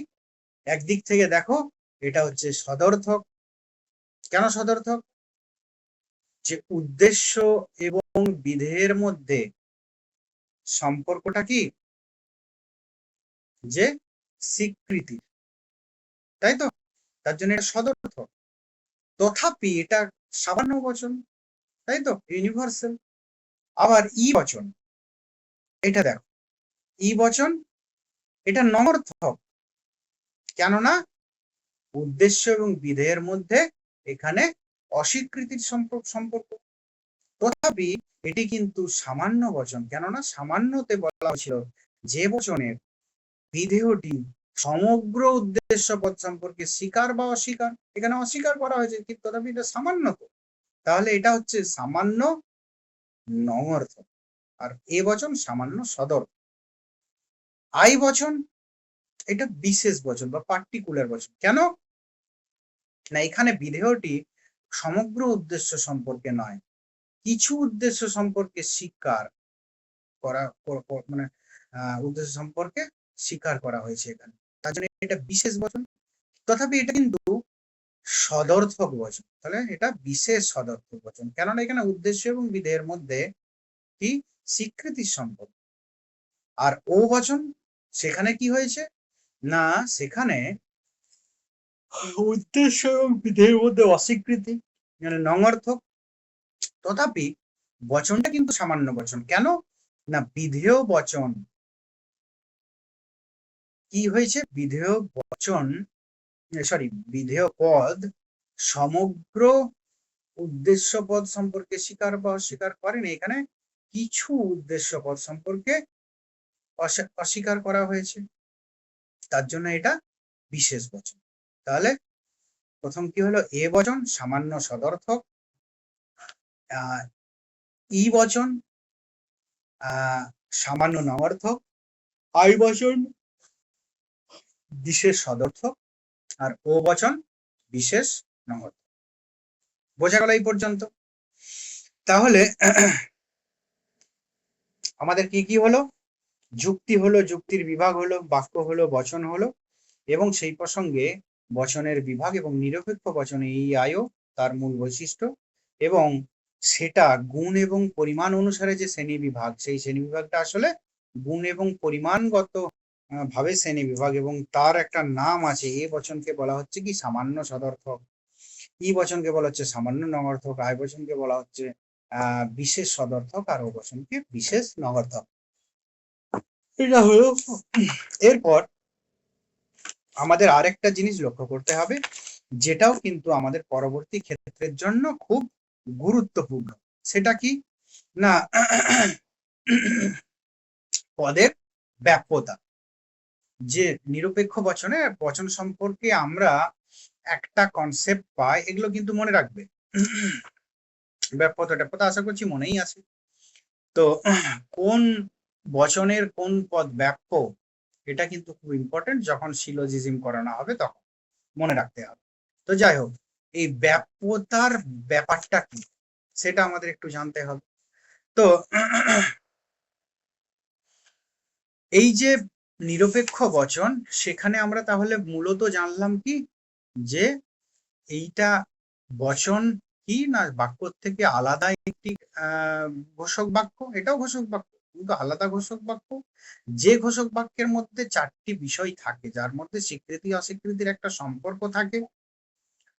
একদিক থেকে দেখো এটা হচ্ছে সদর্থক। কেন সদর্থক? যে উদ্দেশ্য এবং বিধেয়ের মধ্যে সম্পর্কটা কি, যে স্বীকৃতি, তাই তো? তার জন্য এটা সদর্থক। তথাপি এটা সামান্য বচন, তাই তো, ইউনিভার্সাল। আবার ই বচন, এটা দেখো ই বচন এটা নগর্থক, কেননা উদ্দেশ্য এবং বিধেয়ের মধ্যে এখানে অস্বীকৃতির সম্পর্ক। তথাপি এটি কিন্তু সামান্য বচন, কেননা সামান্যতে বলা হয়েছিল যে বচনের বিধেয়টি সমগ্র উদ্দেশ্য পদ সম্পর্কে স্বীকার বা অস্বীকার, এখানে অস্বীকার করা হয়েছে, কিন্তু তথাপি এটা সামান্য, তাহলে এটা হচ্ছে সামান্য নঙর্থক। আর এ বচন সামান্য সদর। আই বচন এটা বিশেষ বচন বা পার্টিকুলার বচন। কেন? না, এখানে বিধেয়টি সমগ্র উদ্দেশ্য সম্পর্কে নয়, কিছু উদ্দেশ্য সম্পর্কে স্বীকার করা, মানে উদ্দেশ্য সম্পর্কে স্বীকার করা হয়েছে এখানে, তার জন্য এটা বিশেষ বচন। তথাপি এটা কিন্তু সদর্থক বচন, তাহলে এটা বিশেষ সদর্থক বচন, কেননা এখানে উদ্দেশ্য এবং বিধেয়ের মধ্যে কি স্বীকৃতির সম্পর্ক। আর ও বচন সেখানে কি হয়েছে না, সেখানে উদ্দেশ্য এবং বিধেয়ের মধ্যে অস্বীকৃতি, মানে নঙর্থক। তথাপি বচনটা কিন্তু সামান্য বচন, কেন না বিধেয় বচন কি হয়েছে, বিধেয় বচন বিধেয় পদ সমগ্র উদ্দেশ্য পদ সম্পর্কে স্বীকার বা অস্বীকার করেন, এখানে কিছু উদ্দেশ্য পদ সম্পর্কে অস্বীকার করা হয়েছে, তার জন্য এটা বিশেষ বচন। তাহলে প্রথম কি হলো, এ বচন সামান্য সদর্থক, ই বচন সামান্য নঙর্থক, আই বচন বিশেষ সদর্থক, আর ও বচন বিশেষ নঙর্থক। বোঝা গেল এই পর্যন্ত? তাহলে আমাদের কি কি হলো, যুক্তি হলো, যুক্তির বিভাগ হলো, বাক্য হলো, বচন হলো, এবং সেই প্রসঙ্গে বচনের বিভাগ এবং নিরপেক্ষ বচনে এই আয়ও তার মূল বৈশিষ্ট্য, এবং সেটা গুণ এবং পরিমাণ অনুসারে যে শ্রেণী বিভাগ, সেই শ্রেণী বিভাগটা আসলে গুণ এবং পরিমাণগত ভাবে শ্রেণী বিভাগ, এবং তার একটা নাম আছে। এ বচনকে বলা হচ্ছে কি সামান্য সদর্থক, ই বচনকে বলা হচ্ছে সামান্য নঙর্থক, আয় বচনকে বলা হচ্ছে বিশেষ সদর্থক, আর ও বচনকে বিশেষ নঙর্থক। এটা হলো। এরপর আমাদের আরেকটা জিনিস লক্ষ্য করতে হবে, যেটাও কিন্তু আমাদের পরবর্তী ক্ষেত্রের জন্য খুব গুরুত্বপূর্ণ। সেটা কি না, পদের ব্যাপ্যতা। যে নিরপেক্ষ বচনে বচন সম্পর্কে আমরা একটা কনসেপ্ট পাই, এগুলো কিন্তু মনে রাখবে। ব্যাপ্যতা ট্যাপ্যতা আশা করছি মনেই আছে। তো কোন বচনের কোন পদ ব্যাপ্য, এটা কিন্তু খুব ইম্পর্টেন্ট, যখন সিলোজিজম করানো হবে তখন মনে রাখতে হবে। তো যাই হোক, এই ব্যাপ্যতার ব্যাপারটা কি সেটা আমাদের একটু জানতে হবে। তো এই যে নিরপেক্ষ বচন, সেখানে আমরা তাহলে মূলত জানলাম কি, যে এইটা বচন কি না বাক্য থেকে আলাদা একটি ঘোষক বাক্য, এটাও ঘোষক বাক্য কিন্তু আলাদা ঘোষক বাক্য, যে ঘোষক বাক্যের মধ্যে চারটি বিষয় থাকে, যার মধ্যে স্বীকৃতি অস্বীকৃতির একটা সম্পর্ক থাকে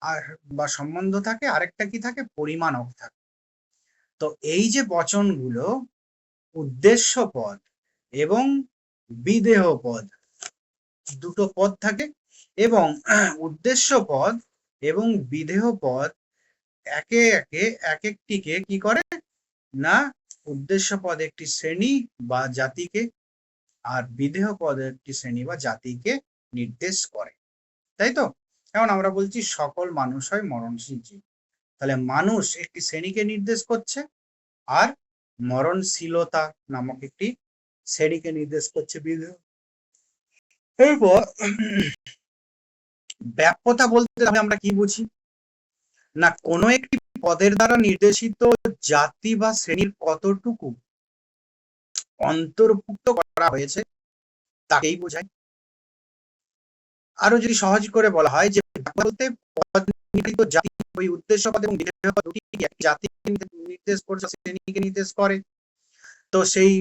আর বা সম্বন্ধ থাকে, আরেকটা কি থাকে, পরিমাণক থাকে। তো এই যে বচনগুলো উদ্দেশ্য পদ এবং বিধেয় পদ, দুটো পদ থাকে, এবং উদ্দেশ্য পদ এবং বিধেয় পদ একে একে এক একটিকে কি করে না, উদ্দেশ্য পদ একটি শ্রেণী বা জাতিকে, আর বিধেয় পদ একটি শ্রেণী বা জাতিকে নির্দেশ করে, তাই তো? যেমন আমরা বলছি সকল মানুষ হয় মরণশীল জীব, তাহলে মানুষ একটি শ্রেণীকে নির্দেশ করছে, আর মরণশীলতা নামক একটি শ্রেণীকে নির্দেশ করছে বিধেয়। এরপর ব্যাপ্যতা বলতে আমরা কি বুঝি না, কোনো একটি পদের দ্বারা নির্দেশিত জাতি বা শ্রেণীর কতটুকু অন্তর্ভুক্ত করা হয়েছে তাকেই বোঝায়। আরো যদি সহজ করে বলা হয় যে বলতে পদ নির্ধারিত জাতি, ওই উদ্দেশ্য পদ এবং বিধেয় পদ দুটি একটি জাতিকে নির্দেশ করছে, শ্রেণীকে নির্দেশ করে, তো সেই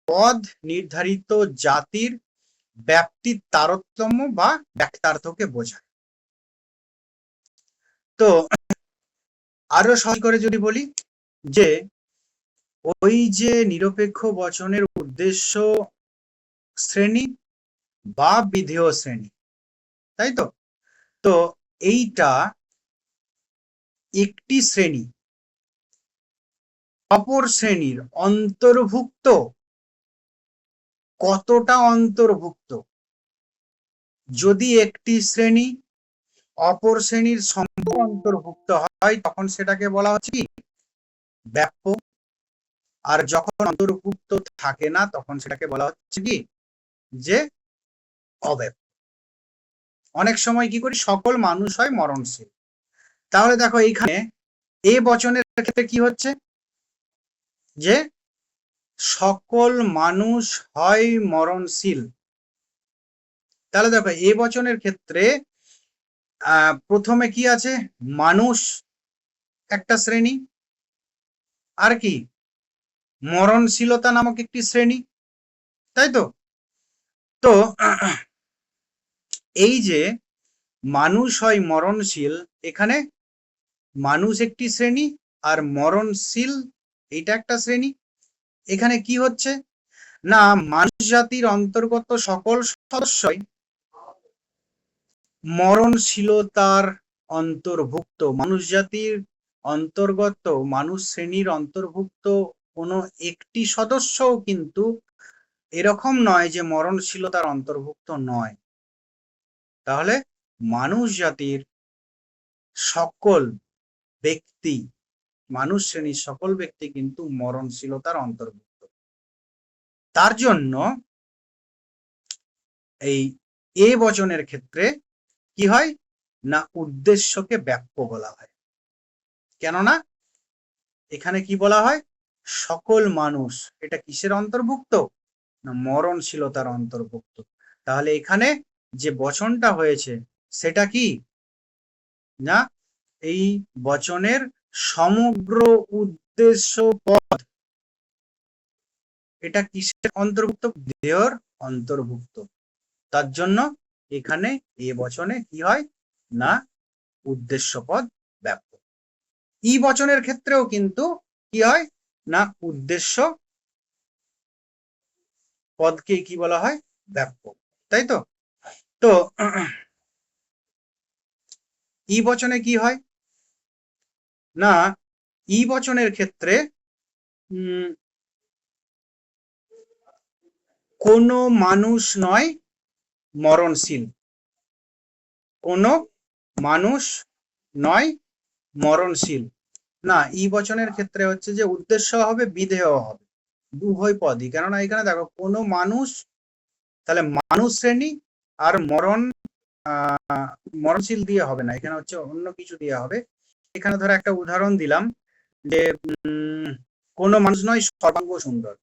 পদ নির্ধারিত জাতির ব্যাপ্তির তারতম্য বা ব্যাক্তার্থকে বোঝায়। তো আরো সহজ করে যদি বলি যে ওই যে নিরপেক্ষ বচনের উদ্দেশ্য শ্রেণী বা বিধেয় শ্রেণী, তাই তো? তো এইটা একটি শ্রেণী অপর শ্রেণীর অন্তর্ভুক্ত, কতটা অন্তর্ভুক্ত? যদি একটি শ্রেণী অপর শ্রেণীর সম্পূর্ণ অন্তর্ভুক্ত হয় তখন সেটাকে বলা হচ্ছে কি ব্যাপ্য, আর যখন অন্তর্ভুক্ত থাকে না তখন সেটাকে বলা হচ্ছে কি যে অব্যাপ্য। অনেক সময় কি করি, সকল মানুষ হয় মরণশীল, তাহলে দেখো এইখানে এ বচনের ক্ষেত্রে কি হচ্ছে, যে সকল মানুষ হয় মরণশীল। তাহলে দেখো এ বচনের ক্ষেত্রে প্রথমে কি আছে, মানুষ একটা শ্রেণী, আর কি মরণশীলতা নামক একটি শ্রেণী, তাই তো। তো এই যে মানুষ হয় মরণশীল, এখানে মানুষ একটি শ্রেণী আর মরণশীল এইটা একটা শ্রেণী। এখানে কি হচ্ছে না, মানুষ জাতির অন্তর্গত সকল সদস্যই মরণশীলতার অন্তর্ভুক্ত। মানুষ জাতির অন্তর্গত, মানুষ শ্রেণীর অন্তর্ভুক্ত কোনো একটি সদস্যও কিন্তু এরকম নয় যে মরণশীলতার অন্তর্ভুক্ত নয়। তাহলে মানুষ জাতির সকল ব্যক্তি, মানুষ শ্রেণীর সকল ব্যক্তি কিন্তু মরণশীলতার অন্তর্ভুক্ত। তার জন্য এই এ বচনের ক্ষেত্রে কি হয় না, উদ্দেশ্যকে ব্যাপ্য বলা হয়। কেননা এখানে কি বলা হয়, সকল মানুষ, এটা কিসের অন্তর্ভুক্ত না মরণশীলতার অন্তর্ভুক্ত। তাহলে এখানে যে বচনটা হয়েছে সেটা কি না, এই বচনের সমগ্র উদ্দেশ্য পদ এটা কিসের অন্তর্ভুক্ত, বিধেয়র অন্তর্ভুক্ত। তার জন্য এখানে এ বচনে কি হয় না উদ্দেশ্য পদ ব্যাপ্য। ই বচনের ক্ষেত্রেও কিন্তু কি হয় না উদ্দেশ্য পদকে কি বলা হয়, ব্যাপ্য, তাই তো। তো ই বচনে কি হয় না, ই বচনের ক্ষেত্রে কোনো মানুষ নয় মরণশীল, কোনো মানুষ নয় মরণশীল। না, ই বচনের ক্ষেত্রে হচ্ছে যে উদ্দেশ্য হবে বিধেয় হবে, উভয় পদই। কেননা এখানে দেখো কোনো মানুষ, তাহলে মানুষ শ্রেণী আর মরণশীল দিয়ে হবে না, এখানে হচ্ছে অন্য কিছু দিয়ে হবে। এখানে ধরো একটা উদাহরণ দিলাম যে কোনো মানুষ নয় সর্বাঙ্গ সুন্দর।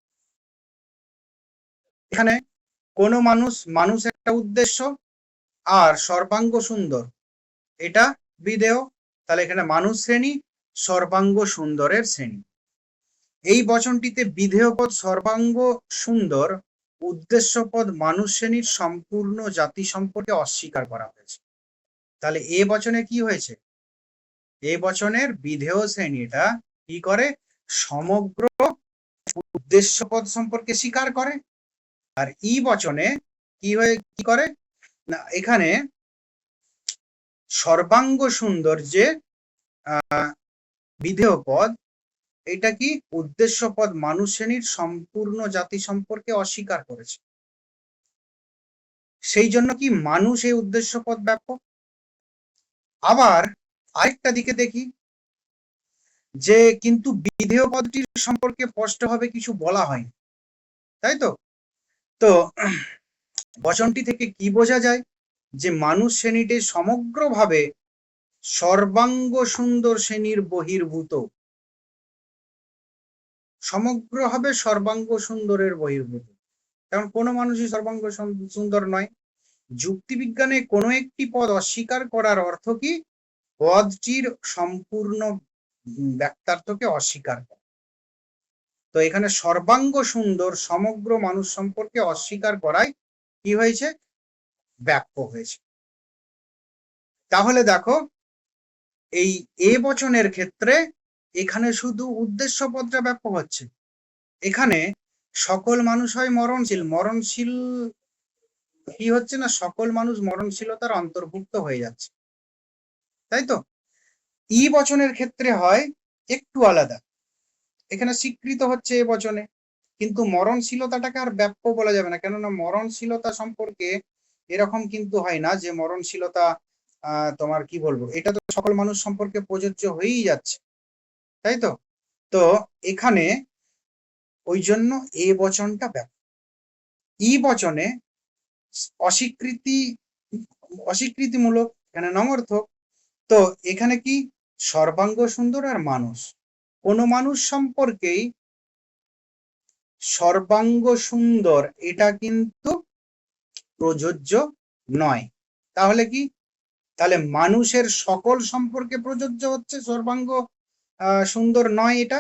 এখানে কোনো মানুষ, মানুষ একটা উদ্দেশ্য, আর সর্বাঙ্গ সুন্দর এটা বিধেয়। তাহলে এখানে মানুষ শ্রেণী, সর্বাঙ্গ সুন্দরের শ্রেণী। এই বচনটিতে বিধেয় পদ সর্বাঙ্গ সুন্দর, উদ্দেশ্য পদ মানুষ শ্রেণীর সম্পূর্ণ জাতি সম্পর্কে অস্বীকার করা হয়েছে। তাহলে এ বচনে কি হয়েছে, এ বচনের বিধেয় শ্রেণীটা কি করে, সমগ্র উদ্দেশ্য পদ সম্পর্কে স্বীকার করে। আর ই বচনে কি করে না, এখানে সর্বাঙ্গ সুন্দর যে বিধেয় পদ, এটা কি উদ্দেশ্য পদ মানুষ শ্রেণীর সম্পূর্ণ জাতি সম্পর্কে অস্বীকার করেছে। সেই জন্য কি মানুষ এই উদ্দেশ্য পদ ব্যাপক। আবার আরেকটা দিকে দেখি যে কিন্তু বিধেয় পদটির সম্পর্কে স্পষ্টভাবে কিছু বলা হয়নি, তাই তো। তো বচনটি থেকে কি বোঝা যায় যে মানুষ শ্রেণীটি সমগ্রভাবে সর্বাঙ্গ সুন্দর শ্রেণীর বহির্ভূত, সমগ্রভাবে সর্বাঙ্গ সুন্দরের বহির্ভূত। কারণ কোনো মানুষই সর্বাঙ্গ সুন্দর নয়। যুক্তিবিজ্ঞানে কোনো একটি পদ অস্বীকার করার অর্থ কি, পদটির সম্পূর্ণ ব্যক্তার্থকে অস্বীকার করা। তো এখানে সর্বাঙ্গ সুন্দর সমগ্র মানুষ সম্পর্কে অস্বীকার করাই কি হয়েছে, ব্যাপ্য হয়েছে। তাহলে দেখো এই এ বচনের ক্ষেত্রে এখানে শুধু উদ্দেশ্য পদটা ব্যাপ্য হচ্ছে। এখানে সকল মানুষ হয় মরণশীল, মরণশীল কি হচ্ছে না, সকল মানুষ মরণশীলতার অন্তর্ভুক্ত হয়ে যাচ্ছে, তাই তো। ই বচনের ক্ষেত্রে হয় একটু আলাদা, এখানে স্বীকৃত হচ্ছে এ বচনে, কিন্তু মরণশীলতাটাকে আর ব্যাপ্য বলা যাবে না। কেননা মরণশীলতা সম্পর্কে এরকম কিন্তু হয় না যে মরণশীলতা তোমার কি বলবো, এটা তো সকল মানুষ সম্পর্কে প্রযোজ্য হয়েই যাচ্ছে, তাই তো। তো এখানে ওই জন্য এ বচনটা ব্যাপক। ই বচনে অস্বীকৃতিমূলক, এখানে নমর্থক। তো এখানে কি সর্বাঙ্গ সুন্দর আর মানুষ, কোনো মানুষ সম্পর্কেই সর্বাঙ্গ সুন্দর এটা কিন্তু প্রযোজ্য নয়। তাহলে কি, তাহলে মানুষের সকল সম্পর্কে প্রযোজ্য হচ্ছে, সর্বাঙ্গ সুন্দর নয় এটা।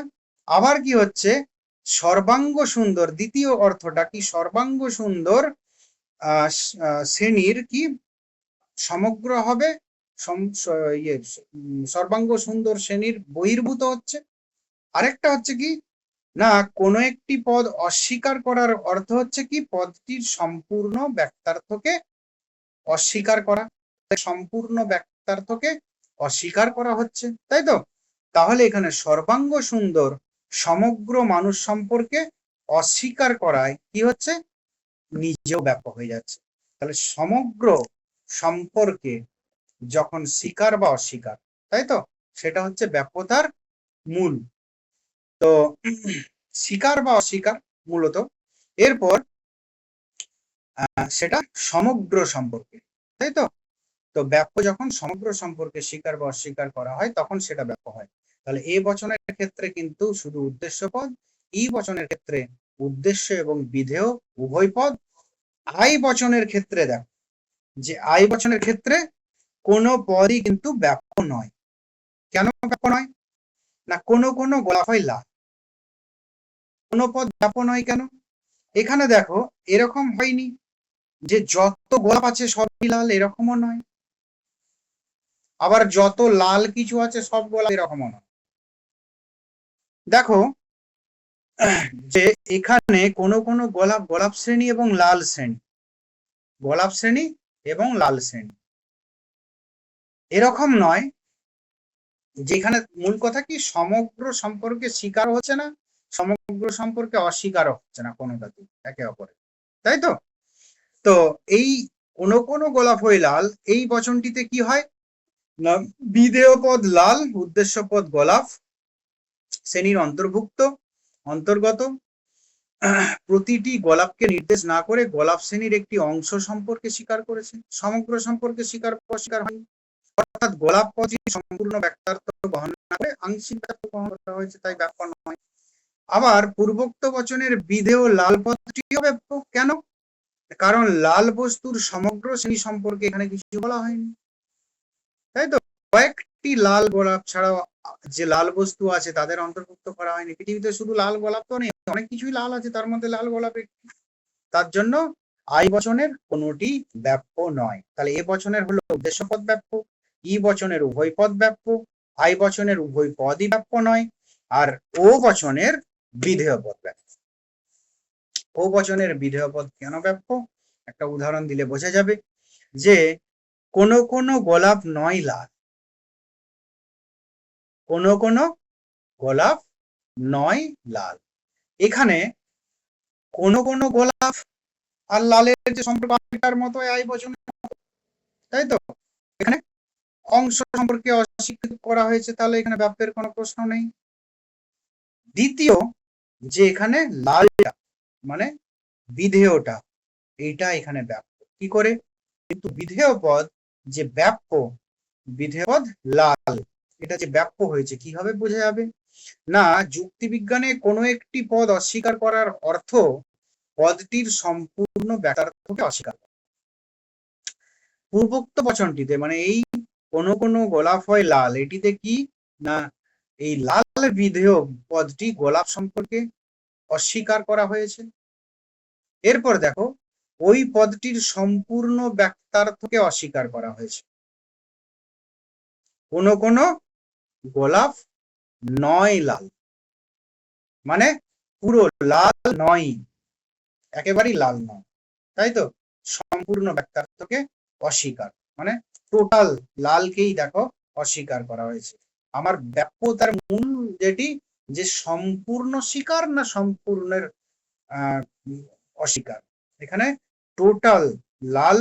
আবার কি হচ্ছে, সর্বাঙ্গ সুন্দর দ্বিতীয় অর্থটা কি, সর্বাঙ্গ সুন্দর শ্রেণীর কি সমগ্র হবে, সর্বাঙ্গ সুন্দর শ্রেণীর বহির্ভূত হচ্ছে। আরেকটা হচ্ছে কি না, কোনো একটি পদ অস্বীকার করার অর্থ হচ্ছে কি পদটির সম্পূর্ণ ব্যক্তার্থকে অস্বীকার করা, সম্পূর্ণ ব্যক্তার্থকে অস্বীকার করা হচ্ছে, তাই তো। তাহলে এখানে সর্বাঙ্গ সুন্দর সমগ্র মানুষ সম্পর্কে অস্বীকার করায় কি হচ্ছে, নিজেও ব্যাপক হয়ে যাচ্ছে। তাহলে সমগ্র সম্পর্কে যখন স্বীকার বা অস্বীকার, তাই তো, সেটা হচ্ছে ব্যাপ্যতার মূল। তো স্বীকার বা অস্বীকার মূলত, এরপর সেটা সমগ্র সম্পর্কে, তাই তো। তো ব্যাপ্য যখন সমগ্র সম্পর্কে স্বীকার বা অস্বীকার করা হয় তখন সেটা ব্যাপ্য হয়। তাহলে এ বচনের ক্ষেত্রে কিন্তু শুধু উদ্দেশ্য পদ, ই বচনের ক্ষেত্রে উদ্দেশ্য এবং বিধেয় উভয় পদ। আই বচনের ক্ষেত্রে দেখো, যে আই বচনের ক্ষেত্রে কোনো পদই কিন্তু ব্যাপ্য নয়। কেন ব্যাপ্য নয় না, কোনো কোনো গোলাপ হয় লাল, কোনো পদ ব্যাপ্য নয় কেন, এখানে দেখো এরকম হয়নি যে যত গোলাপ আছে সবই লাল, এরকমও নয়। আবার যত লাল কিছু আছে সব গোলাপ, এরকমও নয়। দেখো যে এখানে কোনো কোনো গোলাপ গোলাপ শ্রেণী এবং লাল শ্রেণী, গোলাপ শ্রেণী এবং লাল শ্রেণী, এরকম নয়। যেখানে মূল কথা কি, সমগ্র সম্পর্কে স্বীকার হচ্ছে না, সমগ্র সম্পর্কে অস্বীকার হচ্ছে না কোনোটাতে একে অপরে, তাই তো। তো এই কোনো কোনো গোলাপ হয় লাল, এই বচনটিতে কি হয় না, বিধেয় পদ লাল, উদ্দেশ্য পদ গোলাপ শ্রেণীর অন্তর্গত প্রতিটি গোলাপকে নির্দেশ না করে গোলাপ শ্রেণীর একটি অংশ সম্পর্কে স্বীকার করেছে, সমগ্র সম্পর্কে স্বীকার অস্বীকার হয়নি। অর্থাৎ গোলাপ পদটি সম্পূর্ণ ব্যক্তার্থ বহন না করে আংশিক ব্যক্ত বহন করা হয়েছে, তাই ব্যাপ্য নয়। আবার পূর্বোক্ত বচনের বিধেয় লাল পদটিও ব্যাপ্য, কেন, কারণ লাল বস্তুর সমগ্র শ্রেণী সম্পর্কে এখানে কিছু বলা হয়নি, তাই তো। কয়েকটি লাল গোলাপ ছাড়াও যে লাল বস্তু আছে তাদের অন্তর্ভুক্ত করা হয়নি। পৃথিবীতে শুধু লাল গোলাপ তো নেই, অনেক কিছুই লাল আছে, তার মধ্যে লাল গোলাপ একটি। তার জন্য আই বচনের কোনটি ব্যাপ্য নয়। তাহলে এ বচনের হলো উদ্দেশ্য পদ ব্যাপ্য, ই বচনের উভয় পদ ব্যাপ্য, আই বচনের উভয় পদই ব্যাপ্য নয়, আর ও বচনের বিধেয় পদ ব্যাপ্য। ও বচনের বিধেয় পদ কেন ব্যাপ্য, একটা উদাহরণ দিলে বোঝা যাবে। যে কোনো কোনো গোলাপ নয় লাল, কোনো কোনো গোলাপ নয় লাল, এখানে কোনো কোনো গোলাপ আর লালের যে সম্পর্ক এটার মতো আই বচনের, তাই তো। এখানে অংশ সম্পর্কে অস্বীকৃত করা হয়েছে, তাহলে এখানে ব্যাপ্যের কোনো প্রশ্ন নেই। দ্বিতীয়, যে এখানে লালটা মানে বিধেয়টা, এইটা এখানে ব্যাপ্য কি করে, কিন্তু বিধেয় পদ যে ব্যাপ্য, বিধেয় পদ লাল, এটা যে ব্যাপ্য হয়েছে কিভাবে বোঝা যাবে না, যুক্তিবিজ্ঞানে কোনো একটি পদ অস্বীকার করার অর্থ পদটির সম্পূর্ণ ব্যক্তার্থকে অস্বীকার করা। পূর্বোক্ত বচনটিতে মানে এই কোনো কোনো গোলাপ হয় লাল, এটিতে কি না, এই লাল বিধেয় পদটি গোলাপ সম্পর্কে অস্বীকার করা হয়েছে। এরপর দেখো ওই পদটির সম্পূর্ণ ব্যক্তার্থকে অস্বীকার করা হয়েছে। কোনো কোনো গোলাপ নয় লাল মানে পুরো লাল নয়, একেবারেই লাল নয়, তাই তো, সম্পূর্ণ ব্যক্তার্থকে অস্বীকার মানে টোটাল লালকেই দেখো অস্বীকার করা হয়েছে। আমার ব্যাপ্যতার মূল যেটি, যে সম্পূর্ণ স্বীকার না সম্পূর্ণের অস্বীকার, এখানে টোটাল লাল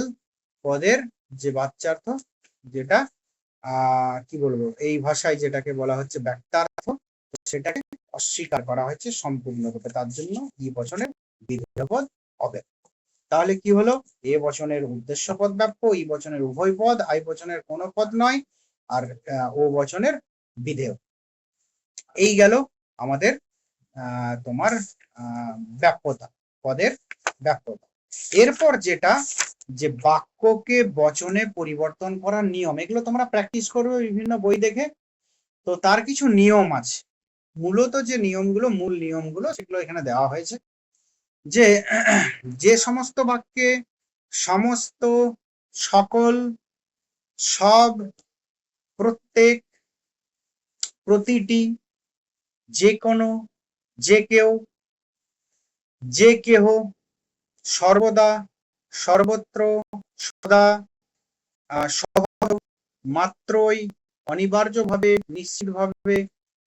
পদের যে বাচ্যার্থ, যেটা কি বলবো এই ভাষায় যেটাকে বলা হচ্ছে ব্যক্তার্থ, সেটাকে অস্বীকার করা হয়েছে সম্পূর্ণরূপে, তার জন্য ই বচনের বিধেয় পদ অব্যপ্য। তাহলে কি হলো, এ বচনের উদ্দেশ্য পদ ব্যাপ্য, ই বচনের উভয় পদ, আই বচনের কোনো পদ নয়, আর ও বচনের বিধেয়। এই গেল আমাদের তোমার ব্যাপ্যতা, পদের ব্যাপ্যতা। এরপর যেটা, যে বাক্যকে বচনে পরিবর্তন করার নিয়ম, এগুলো তোমরা প্র্যাকটিস করবে বিভিন্ন বই দেখে। তো তার কিছু নিয়ম আছে, মূলত যে নিয়মগুলো, মূল নিয়মগুলো সেগুলো এখানে দেওয়া হয়েছে। যে যে সমস্ত বাক্যে সমস্ত, সকল, সব, প্রত্যেক, প্রতিটি, যে কোনো, যে কেউ, যে কেহ, সর্বদা, সর্বত্র, সদা, স্বভাব, মাত্রই, অনিবার্যভাবে, নিশ্চিতভাবে,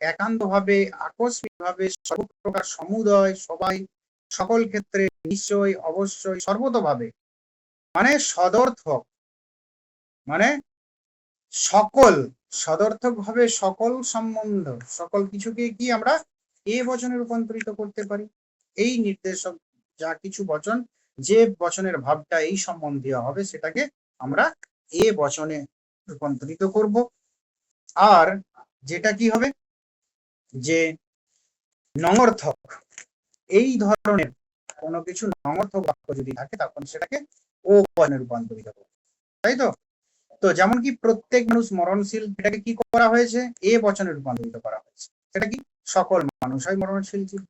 একান্তভাবে, আকস্মিকভাবে, সর্বপ্রকার, সমুদয়, সবাই, সকল ক্ষেত্রে, নিশ্চয়, অবশ্যই, সর্বতভাবে, মানে সদর্থক, মানে সকল, সদর্থক ভাবে সকল সম্বন্ধ, সকল কিছুকে কি আমরা এ বচনে রূপান্তরিত করতে পারি। এই নির্দেশক যা কিছু বচন, যে বচনের ভাবটা এই সম্বন্ধীয় হবে, সেটাকে আমরা এ বচনে রূপান্তরিত করব। আর যেটা কি হবে, যে নঙর্থক, এই ধরনের কোনো কিছু নঙর্থক বাক্য যদি থাকে, তখন সেটাকে ও বচনে রূপান্তরিত করব, তাই তো? তো যেমন কি প্রত্যেক মানুষ মরণশীল, এটাকে কি করা হয়েছে, এ বচনে রূপান্তরিত করা হয়েছে। সেটা কি, সকল মানুষই মরণশীল ছিল।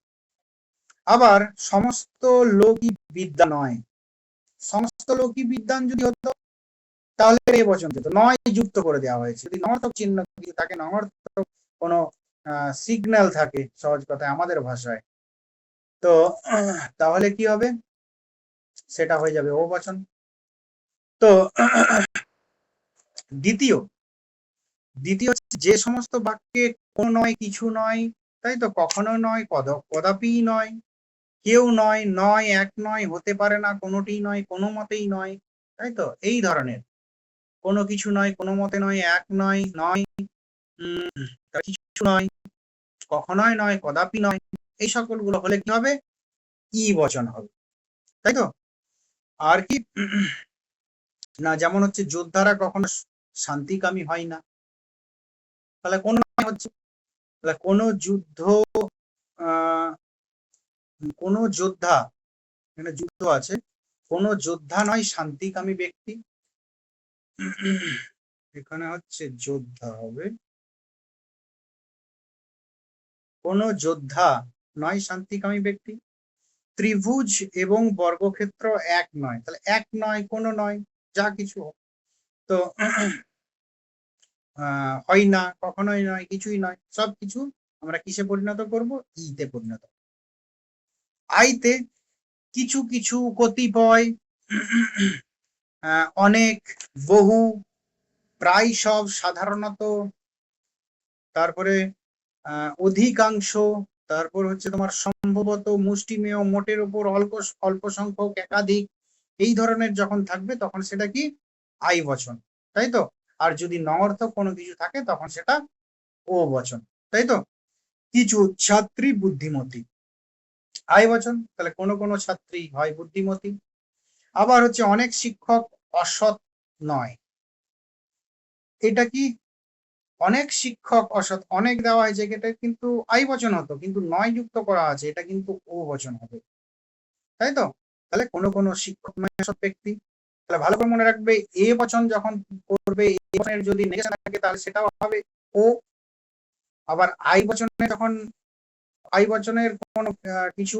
আবার সমস্ত লোকই বিদ্যা নয়, সমস্ত লোকই বিদ্যান যদি হতো, তাহলে এ বচন যেত, নয় যুক্ত করে দেওয়া হয়েছে। যদি নর্থক চিহ্ন থাকে, নর্থক কোনো সিগন্যাল থাকে, সহজ কথায় আমাদের ভাষায়, তো তাহলে কি হবে, সেটা হয়ে যাবে ও বচন। তো দ্বিতীয়, যে সমস্ত বাক্যে কোনো নয়, কিছু নয়, তাই তো, কখনো নয়, কদাপি নয়, কেউ নয়, নয়, এক নয়, হতে পারে না, কোনোটি নয়, কোনো মতেই নয়, তাই তো, এই ধরনের কোনো কিছু নয়, কোনো মতে নয়, এক নয়, নয়, কিছু নয়, কখনোই নয়, কদাপি নয়, এই সকলগুলো হলে কি হবে, ই বচন হবে, তাই তো। আর কি না, যেমন হচ্ছে যোদ্ধারা কখনো শান্তিকামী হয় না, তাহলে কোন হচ্ছে, তাহলে কোন যুদ্ধ, কোন যোদ্ধা, এখানে যুদ্ধ আছে, কোন যোদ্ধা নয় শান্তিকামী ব্যক্তি, এখানে হচ্ছে যোদ্ধা হবে, কোন যোদ্ধা নয় শান্তিকামী ব্যক্তি। ত্রিভুজ এবং বর্গক্ষেত্র এক নয়, তাহলে এক নয়, কোনো নয়, যা কিছু, তো হয় না, কখনোই নয়, কিছুই নয়, সব কিছু আমরা কিসে পরিণত করব, ইতে পরিণত। আইতে কিছু কিছু, কতিপয়, অনেক, বহু, প্রায় সব, সাধারণত, তারপরে অধিকাংশ, তারপর হচ্ছে তোমার সম্ভবত, মুষ্টিমেয়, মোটের উপর, অল্প অল্প সংখ্যক, একাধিক, এই ধরনের যখন থাকবে তখন সেটা কি, আই বচন, তাই তো। আর যদি নঅর্থক কোনো কিছু থাকে তখন সেটা ও বচন, তাই তো। কিছু ছাত্রী বুদ্ধিমতী, আই বচন, তাহলে কোনো কোনো ছাত্রী হয় বুদ্ধিমতী। আবার হচ্ছে অনেক শিক্ষক অসৎ নয়, এটা কি, অনেক শিক্ষক অসৎ, অনেক দেওয়া হয়েছে, এটা কিন্তু আই বচন হতো, কিন্তু নয় যুক্ত করা আছে, এটা কিন্তু ও বচন হবে, তাই তো। তাহলে কোনো কোনো শিক্ষক নয় অসৎ ব্যক্তি, তাহলে ভালো করে মনে রাখবে, এ বচন যখন করবে, এ বচনের যদি নেগেশন থাকে তাহলে সেটাও হবে ও। আবার আই বচনে যখন, আই বচনের কোন কিছু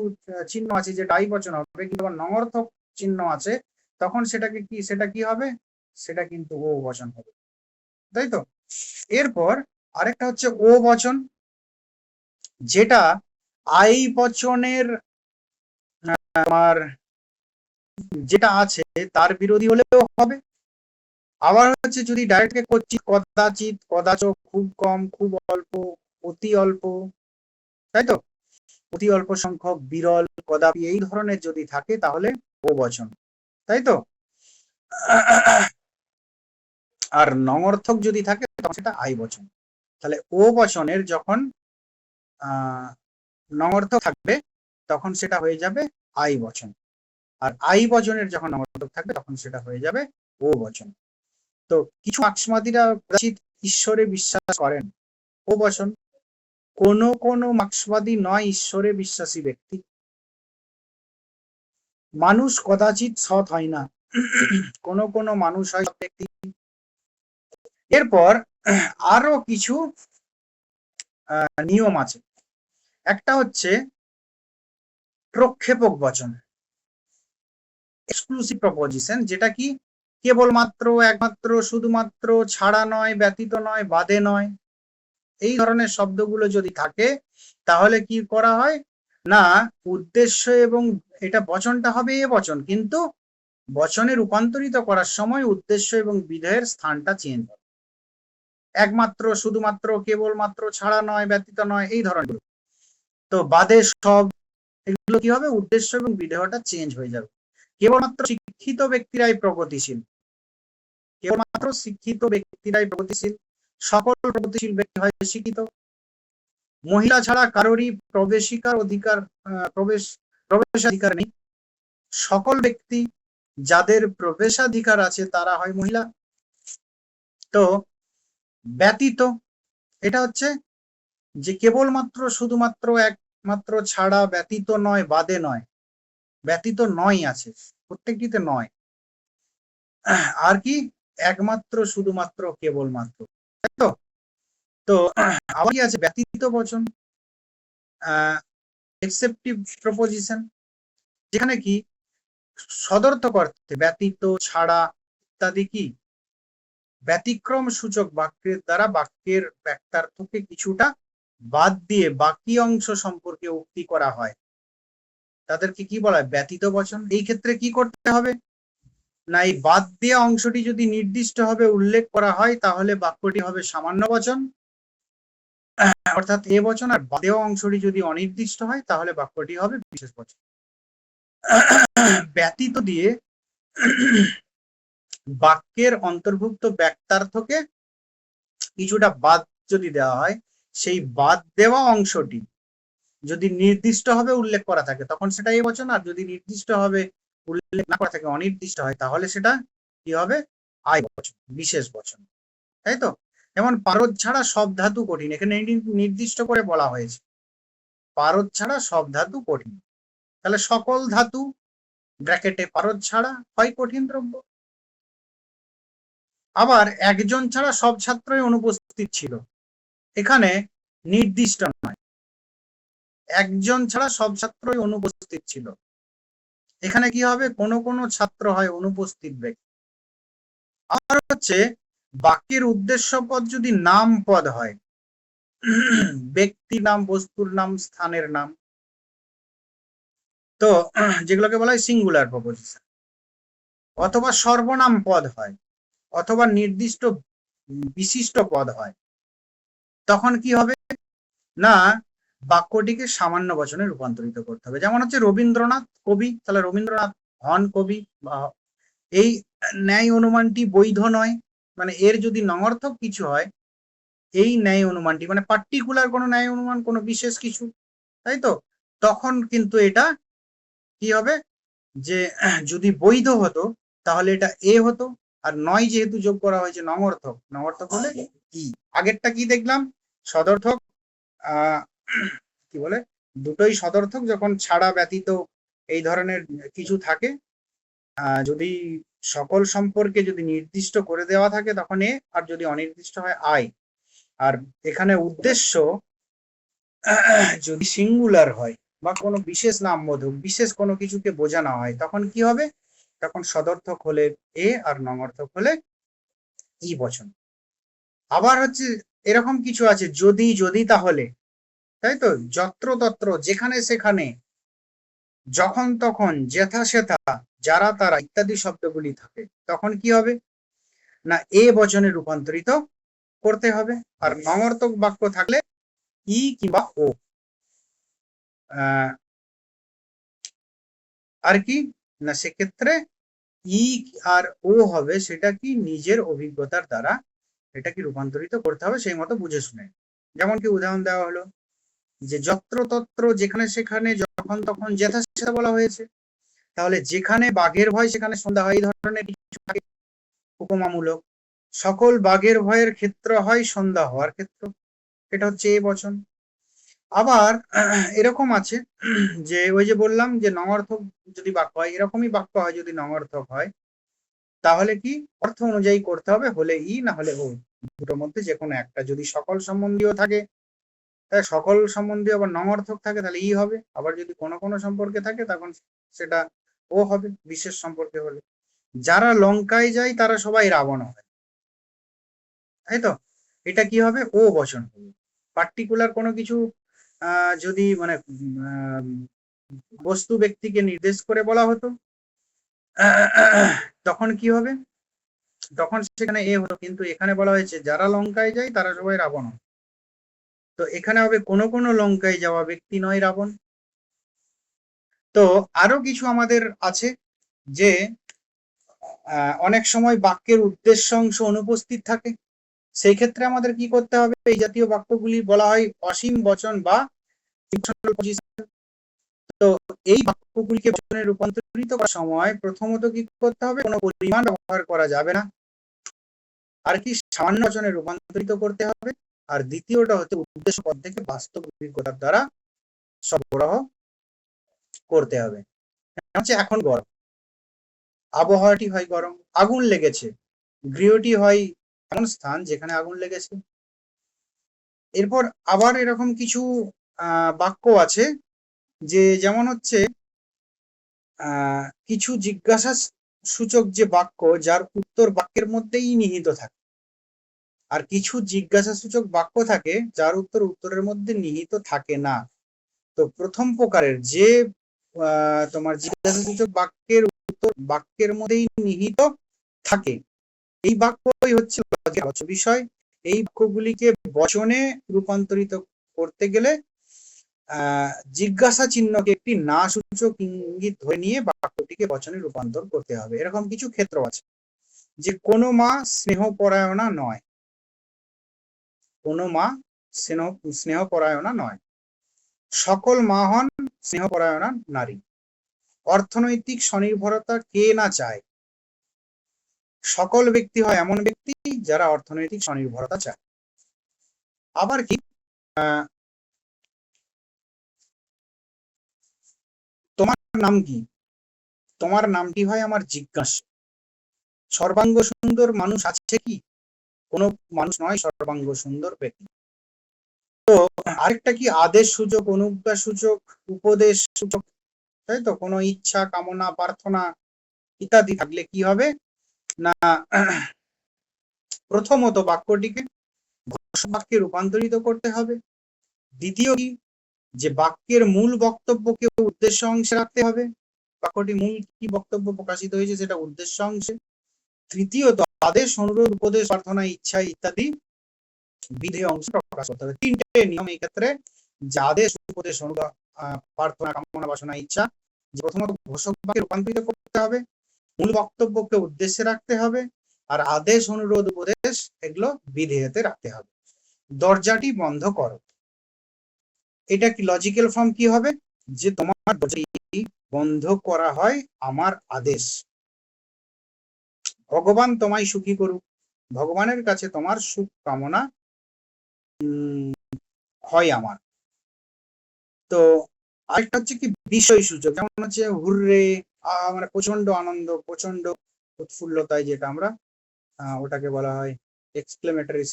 চিহ্ন আছে যেটা আই বচন হবে, কিন্তু আবার নঅর্থক চিহ্ন আছে, তখন সেটাকে কি, সেটা কি হবে, সেটা কিন্তু ও বচন হবে, তাই তো। এরপর আরেকটা হচ্ছে ও বচন, যেটা আই বচনের তোমার যেটা আছে তার বিরোধী হলেও হবে। আবার হচ্ছে যদি ডাইরেক্ট কচিত, কদাচিৎ, কদাচ, খুব কম, খুব অল্প, অতি অল্প, তাই তো, অতি অল্প সংখ্যক, বিরল, কদাপি, এই ধরনের যদি থাকে তাহলে ও বচন, তাই তো। আর নঅর্থক যদি থাকে তখন সেটা আই বচন। তাহলে ও বচনের যখন নঅর্থক থাকবে তখন সেটা হয়ে যাবে আই বচন, আর আই বচনের যখন নঅর্থক থাকবে তখন সেটা হয়ে যাবে ও বচন। তো কিছু মার্ক্সবাদীরা ঈশ্বরে বিশ্বাস করেন, ও বচন। কোন মার্ক্সবাদী নয় ঈশ্বরে বিশ্বাসী ব্যক্তি। মানুষ কদাচিৎ সৎ হয় না, কোন মানুষ হয় সৎ ব্যক্তি। এরপর আরো কিছু নিয়ম আছে। একটা হচ্ছে প্রক্ষেপক বচন, এক্সক্লুসিভ প্রপোজিশন, যেটা কি কেবলমাত্র, একমাত্র, শুধুমাত্র, ছাড়া নয়, ব্যতীত নয়, বাদে নয়, এই ধরনের শব্দগুলো যদি থাকে তাহলে কি করা হয় না, উদ্দেশ্য এবং এটা বচনটা হবে এ বচন, কিন্তু বচনে রূপান্তরিত করার সময় উদ্দেশ্য এবং বিধেয়ের স্থানটা চেঞ্জ হবে। একমাত্র, শুধুমাত্র, কেবলমাত্র, ছাড়া নয়, ব্যতীত নয়, এই ধরনের। তো বাদে সব, এগুলো কি হবে, উদ্দেশ্য এবং বিধেয়টা চেঞ্জ হয়ে যাবে। কেবলমাত্র শিক্ষিত ব্যক্তিরাই প্রগতিশীল, কেবলমাত্র শিক্ষিত ব্যক্তিরাই প্রগতিশীল, সকল প্রগতিশীল ব্যক্তি হয় শিক্ষিত। মহিলা ছাড়া কারোরই প্রবেশাধিকার নেই, সকল ব্যক্তি যাদের প্রবেশাধিকার আছে তারা হয় মহিলা। তো ব্যতীত, এটা হচ্ছে যে কেবলমাত্র, শুধুমাত্র, একমাত্র, ছাড়া, ব্যতীত নয়, বাদে নয়, ব্যতীত নয় আছে, প্রত্যেকটিতে নয়। আর কি একমাত্র, শুধুমাত্র, কেবলমাত্র, তাই তো। তো আবার কি আছে ব্যতীত বচন, এক্সেপটিভ প্রপোজিশন, যেখানে কি সদর্থক অর্থে ব্যতীত, ছাড়া ইত্যাদি কি ব্যতিক্রম সূচক বাক্যের দ্বারা বাক্যের ব্যক্তার্থকে কিছুটা বাদ দিয়ে বাকি অংশ সম্পর্কে উক্তি করা হয়, তাদেরকে কি বলা হয়, ব্যতীত বচন। এই ক্ষেত্রে কি করতে হবে না, এই বাদ দেওয়া অংশটি যদি নির্দিষ্টভাবে উল্লেখ করা হয় তাহলে বাক্যটি হবে সামান্য বচন, অর্থাৎ এ বচন। আর বাদ দেওয়া অংশটি যদি অনির্দিষ্ট হয় তাহলে বাক্যটি হবে বিশেষ বচন। ব্যতীত দিয়ে বাক্যের অন্তর্ভুক্ত ব্যক্তার্থকে কিছুটা বাদ যদি দেওয়া হয়, সেই বাদ দেওয়া অংশটি যদি নির্দিষ্টভাবে উল্লেখ করা থাকে তখন সেটা এই বচন, আর যদি নির্দিষ্টভাবে উল্লেখ না করা থাকে, অনির্দিষ্ট হয়, তাহলে সেটা কি হবে, আই বচন, বিশেষ বচন, তাই তো। যেমন পারদ ছাড়া সব ধাতু কঠিন, এখানে নির্দিষ্ট করে বলা হয়েছে পারদ ছাড়া সব ধাতু কঠিন, তাহলে সকল ধাতু ব্র্যাকেটে পারদ ছাড়া হয় কঠিন দ্রব্য। আবার একজন ছাড়া সব ছাত্রই অনুপস্থিত ছিল, এখানে নির্দিষ্ট নয়, একজন ছাড়া সব ছাত্রই অনুপস্থিত ছিল, এখানে কি হবে, কোন ছাত্র হয় অনুপস্থিত ব্যক্তি। আর হচ্ছে বাক্যের উদ্দেশ্য পদ যদি নাম পদ হয়, ব্যক্তির নাম, বস্তুর নাম, স্থানের নাম, তো যেগুলোকে বলা হয় সিঙ্গুলার প্রপোজিশন, অথবা সর্বনাম পদ হয়, অথবা নির্দিষ্ট বিশিষ্ট পদ হয়, তখন কি হবে না, বাক্যটিকে সামান্য বচনে রূপান্তরিত করতে হবে। যেমন হচ্ছে রবীন্দ্রনাথ কবি, তাহলে রবীন্দ্রনাথ হন কবি, বা এই ন্যায় অনুমানটি বৈধ নয়, মানে এর যদি নঙর্থক কিছু হয়, এই ন্যায় অনুমানটি মানে পার্টিকুলার কোনো ন্যায় অনুমান, কোনো বিশেষ কিছু, তাই তো, তখন কিন্তু এটা কি হবে, যে যদি বৈধ হতো তাহলে এটা এ হতো, আর নয় যেহেতু যোগ করা হয়েছে নঙর্থক, নঙর্থক হলে ই। আগেরটা কি দেখলাম, সদর্থক, কি বলে, দুটোই সদর্থক, যখন ছাড়া, ব্যতীত এই ধরনের কিছু থাকে, যদি সকল সম্পর্কে যদি নির্দিষ্ট করে দেওয়া থাকে তখন এ, আর যদি অনির্দিষ্ট হয় আই। আর এখানে উদ্দেশ্য যদি সিঙ্গুলার হয় বা কোনো বিশেষ নামবোধক, বিশেষ কোনো কিছুকে বোঝানো হয়, তখন কি হবে, তখন সদর্থক হলে এ, আর নঙর্থক হলে ই বচন। আবার হচ্ছে এরকম কিছু আছে, যদি তাহলে, তাই তো, যত্র তত্র, যেখানে সেখানে, যখন তখন, যেথা সেথা, যারা তারা ইত্যাদি শব্দগুলি থাকে, তখন কি হবে না, এ বচনে রূপান্তরিত করতে হবে। আর নঙর্থক বাক্য থাকলে ই কিংবা ও, আর কি না, সেক্ষেত্রে ই আর ও হবে, সেটা কি নিজের অভিজ্ঞতার দ্বারা এটা কি রূপান্তরিত করতে হবে, সেই মতো বুঝে শুনে। যেমন কি উদাহরণ দেওয়া হলো যে যত্র তত্র, যেখানে সেখানে, যখন তখন, যেথা সেথা বলা হয়েছে, তাহলে যেখানে বাঘের ভয় সেখানে সন্ধ্যা হয়, এই ধরনের কিছু থাকে উপমামূলক। সকল বাঘের ভয়ের ক্ষেত্র হয় সন্ধ্যা হওয়ার ক্ষেত্র, এটা হচ্ছে এ বচন। আবার এরকম আছে যে ওই যে বললাম যে নঙর্থক যদি বাক্য হয়, এরকমই বাক্য হয় যদি নঙর্থক হয়, তাহলে কি অর্থ অনুযায়ী করতে হবে, হলে ই না হলে ও, দুটোর মধ্যে যে কোনো একটা। যদি সকল সম্বন্ধীয় থাকে তাহলে সকল সম্বন্ধীয়, আবার নঙর্থক থাকে তাহলে ই হবে, আবার যদি কোনো কোনো সম্পর্কে থাকে তখন সেটা ও হবে, বিশেষ সম্পর্কে হলে। যারা লঙ্কায় যায় তারা সবাই রাবণ হয়, তাই তো? এটা কি হবে? ও বচন হবে। পার্টিকুলার কোনো কিছু যদি মানে বস্তু ব্যক্তিকে নির্দেশ করে বলা হতো, তখন কি হবে? তখন সেখানে এ হতো, কিন্তু এখানে বলা হয়েছে যারা লঙ্কায় যায় তারা সবাই রাবণ হয়। তো এখানে হবে কোনো কোনো লঙ্কায় যাওয়া ব্যক্তি নয় রাবণ। তো আরো কিছু আমাদের আছে যে অনেক সময় বাক্যের উদ্দেশ্য অংশ অনুপস্থিত থাকে, সেই ক্ষেত্রে আমাদের কি করতে হবে? এই জাতীয় বাক্যগুলি বলা হয় অসীম বচন বা ফিকশনাল পজিশন। তো এই বাক্যগুলিকে বচনে রূপান্তরিত করার সময় প্রথমত কি করতে হবে? কোনো পরিমাণ ব্যবহার করা যাবে না, আর কি সামান্য বচনে রূপান্তরিত করতে হবে। আর দ্বিতীয়টা হচ্ছে উদ্দেশ্য পদ থেকে বাস্তব অভিজ্ঞতার দ্বারা সরবরাহ করতে হবে। হচ্ছে এখন গরম, আবহাওয়াটি হয় গরম, আগুন লেগেছে, গৃহটি হয় এমন স্থান যেখানে আগুন লেগেছে। এরপর আবার এরকম কিছু বাক্য আছে যে যেমন হচ্ছে কিছু জিজ্ঞাসা সূচক যে বাক্য যার উত্তর বাক্যের মধ্যেই নিহিত থাকে, আর কিছু জিজ্ঞাসা সূচক বাক্য থাকে যার উত্তর উত্তরের মধ্যে নিহিত থাকে না। তো প্রথম প্রকারের যে তোমার জিজ্ঞাসা সূচক বাক্যের উত্তর বাক্যের মধ্যেই নিহিত থাকে, এই বাক্যই হচ্ছে আলোচ্য বিষয়। এই বাক্যগুলিকে বচনে রূপান্তরিত করতে গেলে জিজ্ঞাসা চিহ্নকে একটি না সূচক ইঙ্গিত ধরে নিয়ে বাক্যটিকে বচনে রূপান্তর করতে হবে। এরকম কিছু ক্ষেত্র আছে যে কোনো মা স্নেহপরায়ণা নয়, কোনো মা স্নেহপরায়ণা নয়, সকল মা হন স্নেহপরায়ণা নারী, অর্থনৈতিক স্বনির্ভরতা কে না চায়, সকল ব্যক্তি হয় এমন ব্যক্তি যারা অর্থনৈতিক স্বনির্ভরতা চায়। আবার কি তোমার নাম কি? তোমার নামটি হয় আমার জিজ্ঞাসা। সর্বাঙ্গ সুন্দর মানুষ আছে কি? কোনো মানুষ নয় সর্বাঙ্গ সুন্দর ব্যক্তি। তো আরেকটা কি আদেশ সূচক, অনুজ্ঞা সূচক, উপদেশ সূচক, তাই তো? কোনো ইচ্ছা, কামনা, প্রার্থনা ইত্যাদি থাকলে কি হবে না প্রথমত বাক্যটিকে ঘোষক বাক্যে রূপান্তরিত করতে হবে। দ্বিতীয় কি, যে বাক্যের মূল বক্তব্যকে উদ্দেশ্য অংশে রাখতে হবে, বাক্যটি মূল কি বক্তব্য প্রকাশিত হয়েছে সেটা উদ্দেশ্য অংশে। তৃতীয়ত আদেশ, অনুরোধ, উপদেশ, প্রার্থনা, ইচ্ছা ইত্যাদি বিধেয় অংশে প্রকাশ করতে হবে। তিনটে নিয়ম এই ক্ষেত্রে, যে আদেশ, উপদেশ, অনুরোধ, প্রার্থনা, কামনা, বাসনা, ইচ্ছা, যে প্রথমত ঘোষক বাক্যে রূপান্তরিত করতে হবে, মূল বক্তব্যকে উদ্দেশ্যে রাখতে হবে, আর আদেশ, অনুরোধ, উপদেশ এগুলো বিধেয়তে রাখতে হবে। দরজাটি বন্ধ করো, এটা কি লজিক্যাল ফর্ম কি হবে? যে তোমার দরজাটি বন্ধ করা হয় আমার আদেশ। ভগবান তোমায় সুখী করুক, ভগবানের কাছে তোমার সুখ কামনা হয় আমার। তো আরেকটা হচ্ছে কি বিষয় সূচক, যেমন হচ্ছে হুররে, মানে প্রচন্ড আনন্দ, প্রচন্ড উৎফুল্লতায়, যেটা আমরা ওটাকে বলা হয় এক্সক্লেমেটরি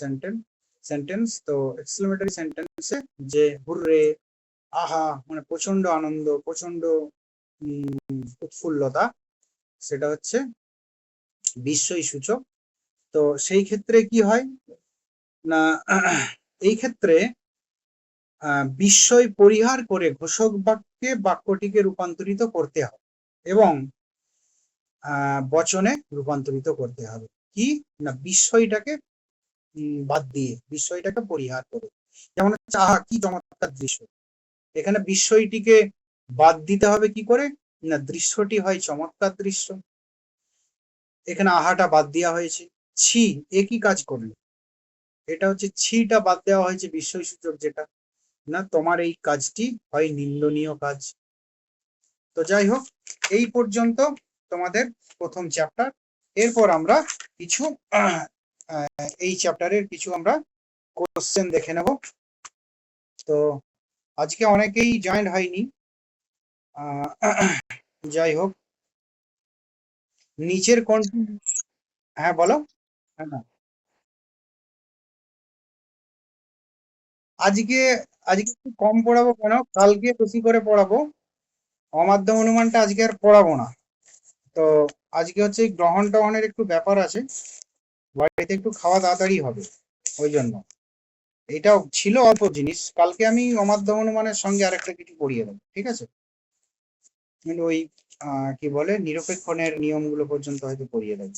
সেন্টেন্স। তো এক্সক্লেমেটরি সেন্টেন্সে যে হুররে, আহা, মানে প্রচন্ড আনন্দ, প্রচন্ড উৎফুল্লতা, সেটা হচ্ছে বিস্ময় সূচক। তো সেই ক্ষেত্রে কি হয় না, এই ক্ষেত্রে বিস্ময় পরিহার করে ঘোষক বাক্যে বাক্যটিকে রূপান্তরিত করতে হবে এবং বচনে রূপান্তরিত করতে হবে। কি না, বিস্ময়টাকে বাদ দিয়ে, বিস্ময়টাকে পরিহার করে। যেমন হচ্ছে আহা কি চমৎকার দৃশ্য, এখানে বিস্ময়টিকে বাদ দিতে হবে কি করে না, দৃশ্যটি হয় চমৎকার দৃশ্য, এখানে আহাটা বাদ দেওয়া হয়েছে। ছি, একই কাজ করলো, এটা হচ্ছে ছিটা বাদ দেওয়া হয়েছে বিস্ময় সূচক, যেটা না তোমার এই কাজটি হয় নিন্দনীয় কাজ। তো যাই হোক, এই পর্যন্ত তোমাদের প্রথম চ্যাপ্টার। এরপর আমরা কিছু এই চ্যাপ্টারের কিছু আমরা কোশ্চেন দেখে নেব। তো আজকে অনেকেই জয়েন হয়নি। যাই হোক, নিচের কন্টেন্ট। হ্যাঁ, বলো। হ্যাঁ, না, আজকে আজকে একটু কম পড়াবো, কেন কালকে বেশি করে পড়াবো। অমাধ্যম অনুমানটা আজকে আর পড়াবো না। তো আজকে হচ্ছে এই গ্রহণ টহনের একটু ব্যাপার আছে, বাড়িতে একটু খাওয়া তাড়াতাড়ি হবে, ওই জন্য। এটাও ছিল অল্প জিনিস, কালকে আমি অমাধ্যম অনুমানের সঙ্গে আরেকটা কিছু পড়িয়ে দেবো, ঠিক আছে। কিন্তু ওই কি বলে নিরপেক্ষণের নিয়মগুলো পর্যন্ত হয়তো পড়িয়ে দেবো।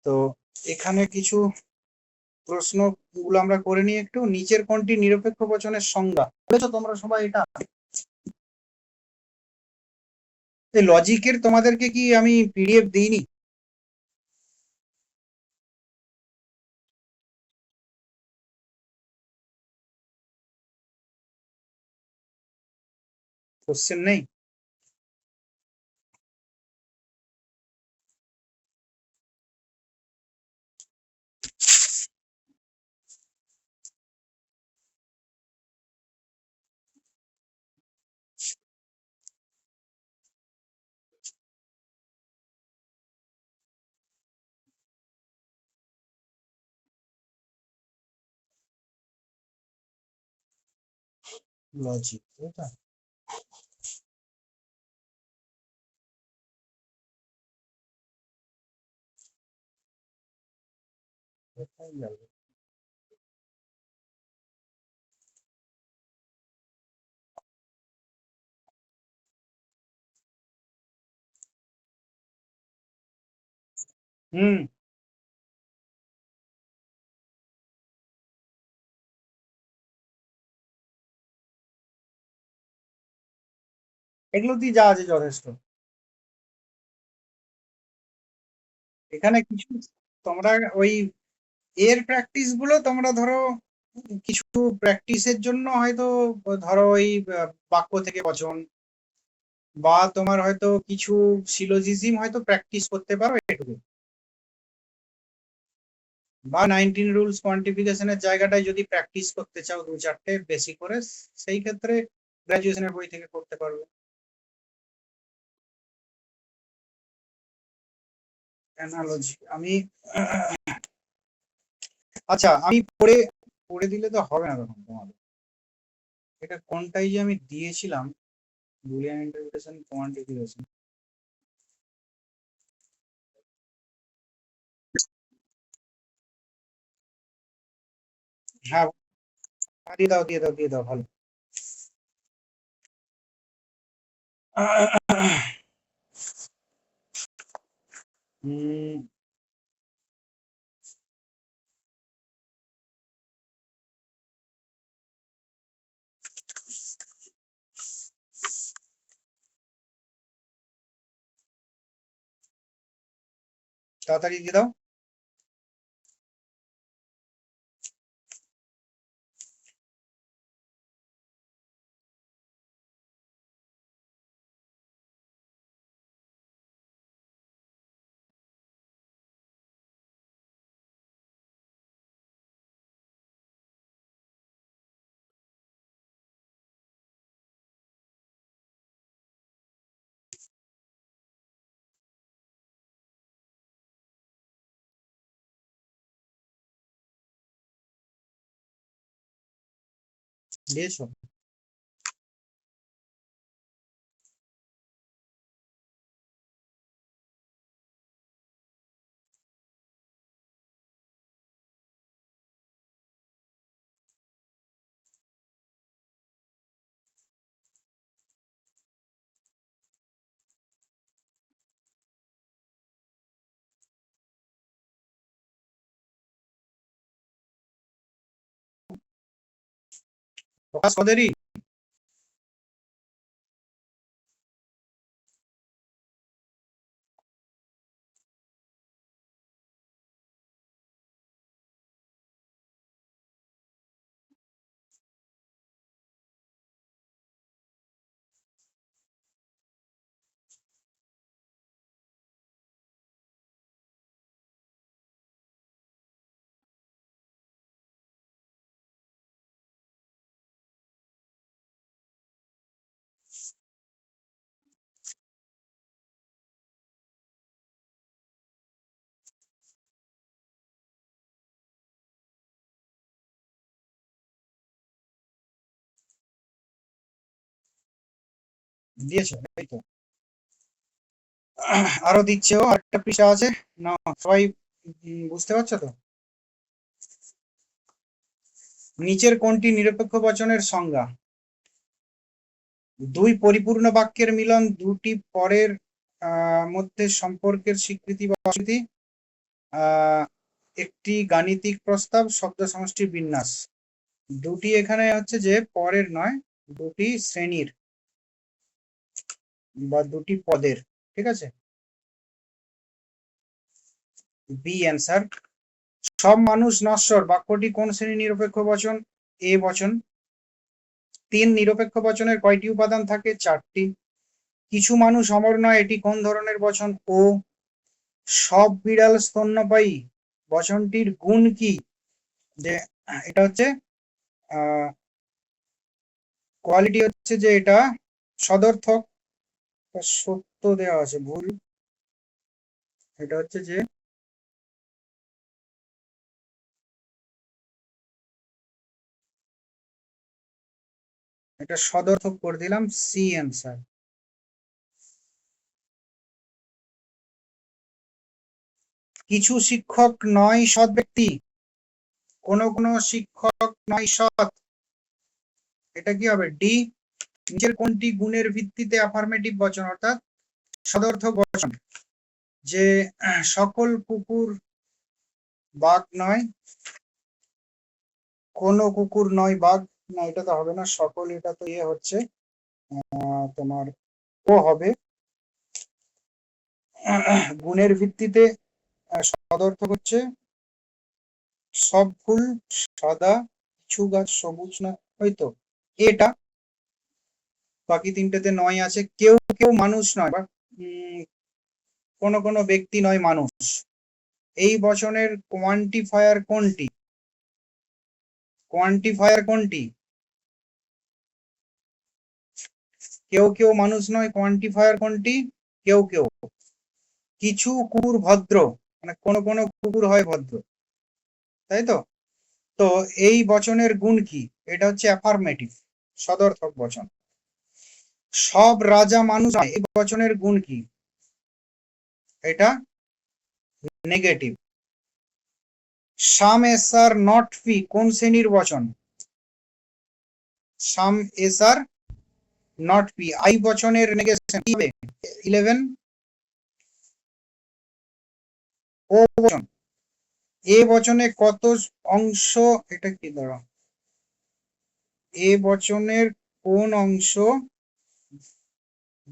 তো এখানে কিছু প্রশ্নগুলো আমরা করে নিই একটু। নিচের কোনটি নিরপেক্ষ বচনের সংজ্ঞা, বুঝেছো তোমরা সবাই এটা? এই লজিকের তোমাদেরকে কি আমি পিডিএফ দিইনি? কোশ্চেন নেই? লজিক এটা কোথায় গেল? হুম। এগুলো দিয়ে যা আছে যথেষ্ট। এখানে কিছু তোমরা ওই এর প্র্যাকটিস গুলো তোমরা ধরো, কিছু প্র্যাকটিসের জন্য হয়তো ধরো ওই বাক্য থেকে বচন, বা তোমার হয়তো কিছু সিলোজিজম হয়তো প্র্যাকটিস করতে পারো এটুকু। বা 19 রুলস কোয়ান্টিফিকেশনের জায়গাটায় যদি প্র্যাকটিস করতে চাও দু চারটে বেশি করে, সেই ক্ষেত্রে গ্রাজুয়েশনের বই থেকে করতে পারবে। অ্যানালজি আমি আচ্ছা, আমি পড়ে পড়ে দিলে তো হবে না তখন তোমাদের। এটা কোনটাই যে আমি দিয়েছিলাম, বুলিয়ান ইন্টারপ্রিটেশন কোয়ান্টিফিকেশন। হ্যাঁ, দিয়ে দাও দিয়ে দাও দিয়ে দাও, ভালো। উম, তাড়াতাড়ি দিয়ে দাও। দিয়েছো? প্রকাশ কদেরই। দিয়েছে, এই তো আরো দিচ্ছে, ও আরেকটা পৃষ্ঠা আছে না, সবাই বুঝতে পারছো তো? নিচের কোনটি নিরপেক্ষ বচনের সংজ্ঞা? দুই পরিপূর্ণ বাক্যের মিলন, দুটি পরের মধ্যে সম্পর্কের স্বীকৃতি বা অস্বীকৃতি, একটি গাণিতিক প্রস্তাব, শব্দ সমষ্টির বিন্যাস। দুটি এখানে হচ্ছে যে পরের নয়, দুটি শ্রেণীর বা দুটি পদের, ঠিক আছে। B answer. সব মানুষ নশ্বর বাক্যটি কোন শ্রেণীর নিরপেক্ষ বচন? এ বচন। তিন নিরপেক্ষ বচনের কয়টি উপাদান থাকে? চারটি। কিছু মানুষ অমর নয়, এটি কোন ধরনের বচন? ও। সব বিড়াল স্তন্যপায়ী বচনটির গুণ কি? যে এটা হচ্ছে কোয়ালিটি হচ্ছে যে এটা সদর্থক, সত্য দেওয়া আছে, ভুল। এটা হচ্ছে যে এটা সদর্থক করে দিলাম, সি অ্যান্সার। কিছু শিক্ষক নয় সৎ ব্যক্তি, কোন কোন শিক্ষক নয় সৎ, এটা কি হবে? ডি। নিচের কোনটি গুণের ভিত্তিতে অ্যাফার্মেটিভ বচন অর্থাৎ সদর্থক বচন? যে সকল কুকুর বাঘ নয়, কোন কুকুর নয় বাঘ, না এটা তো হবে না, সকল এটা তো ইয়ে হচ্ছে তোমার ও হবে। গুণের ভিত্তিতে সদর্থক হচ্ছে সব ফুল সাদা, কিছু গাছ সবুজ না, হয়তো এটা। বাকি তিনটেতে নয় আছে। কেউ কেউ মানুষ নয় বা কোন কোন ব্যক্তি নয় মানুষ, এই বচনের কোয়ান্টিফায়ার কোনটি? কোয়ান্টিফায়ার কোনটি? কেউ কেউ মানুষ নয়, কোয়ান্টিফায়ার কোনটি? কেউ কেউ। কিছু কুকুর ভদ্র, মানে কোন কোন কুকুর হয় ভদ্র, তাই তো। তো এই বচনের গুণ কি? এটা হচ্ছে অ্যাফার্মেটিভ, সদর্থক বচন। সব রাজা মানুষ নয়, এই বচনের গুণ কি? এটা negative. Some S are not P কোন শ্রেণীর বচন? Some S are not P, I বচনের নেগেশন কি হবে? 11। ও বচন, এ বচনে কত অংশ? এটা কি ধরো, এ বচনের কোন অংশ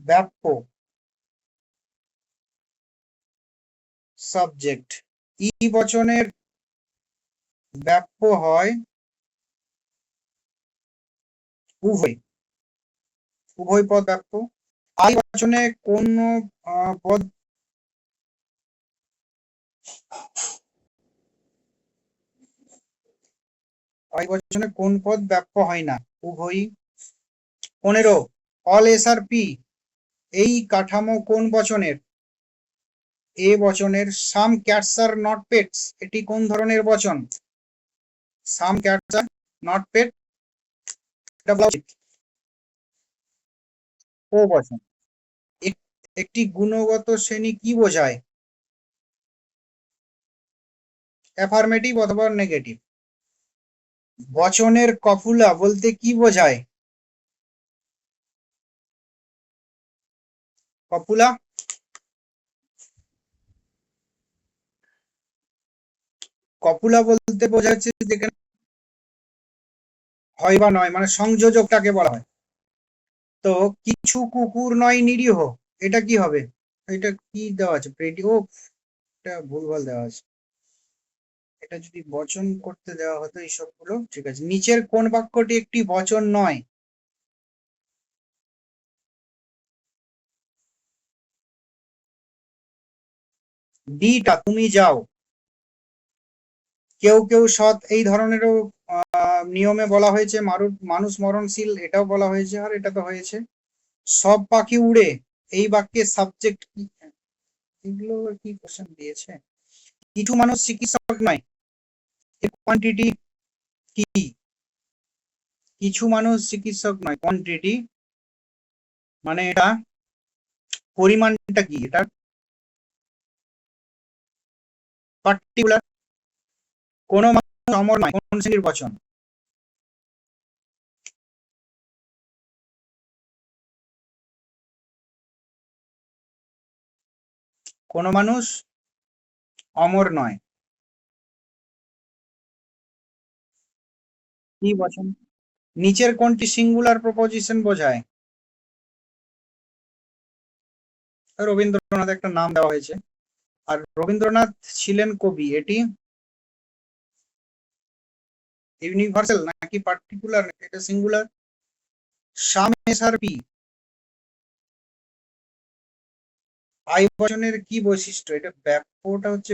ব্যাপ্য? সাবজেক্ট। ই বচনের ব্যাপ্য হয় উভয়, উভয় পদ ব্যাপ্য। আই বচনে কোন পদ? আই বচনে কোন পদ ব্যাপ্য হয় না? উভয়ই। 15 অল এস আর পি, এই কাঠামো কোন বচনের? এ বচনের। সাম ক্যাটস আর নট পেটস, এটি কোন ধরনের বচন? সাম ক্যাটস আর নট পেট, এটা বলা উচিত ও বচন। একটি গুণগত শ্রেণী কি বোঝায়? অ্যাফার্মেটিভ অথবা নেগেটিভ। বচনের কপুলা বলতে কি বোঝায়? কপুলা, কপুলা বলতে বোঝা যাচ্ছে যেখানে হয় বা নয়, মানে সংযোজকটাকে বলা হয়। তো কিছু কুকুর নয় নিরীহ, এটা কি হবে? এটা কি দেওয়া আছে? ও, এটা ভুলভাল দেওয়া আছে। এটা যদি বচন করতে দেওয়া হতো এইসব গুলো ঠিক আছে। নিচের কোন বাক্যটি একটি বচন নয়? ডিটা, তুমি যাও। কেউ কেউ সৎ, এই ধরনেরও নিয়মে বলা হয়েছে। মানুষ মরণশীল, এটাও বলা হয়েছে, আর এটা তো হয়েছে। সব পাখি উড়ে, এই বাক্যের সাবজেক্ট কি? এগুলো কি কোশ্চেন দিয়েছে? কিছু মানুষ চিকিৎসক নয়, এর কোয়ান্টিটি কি? কিছু মানুষ চিকিৎসক নয়, কোয়ান্টিটি মানে এটা পরিমাণটা কি, এটা পার্টিকুলার, কোন মানুষ অমর নয়, কোন শ্রেণীর বচন? কোন মানুষ অমর নয়, কি বচন? নিচের কোনটি সিঙ্গুলার প্রপোজিশন বোঝায়? রবীন্দ্রনাথ একটা নাম দেওয়া হয়েছে, আর রবীন্দ্রনাথ ছিলেন কবি, এটি ইউনিভার্সাল নাকি পার্টিকুলার, এটা singular? Some S are P I বচনের কি বৈশিষ্ট্য? এটা ব্যাপকটা হচ্ছে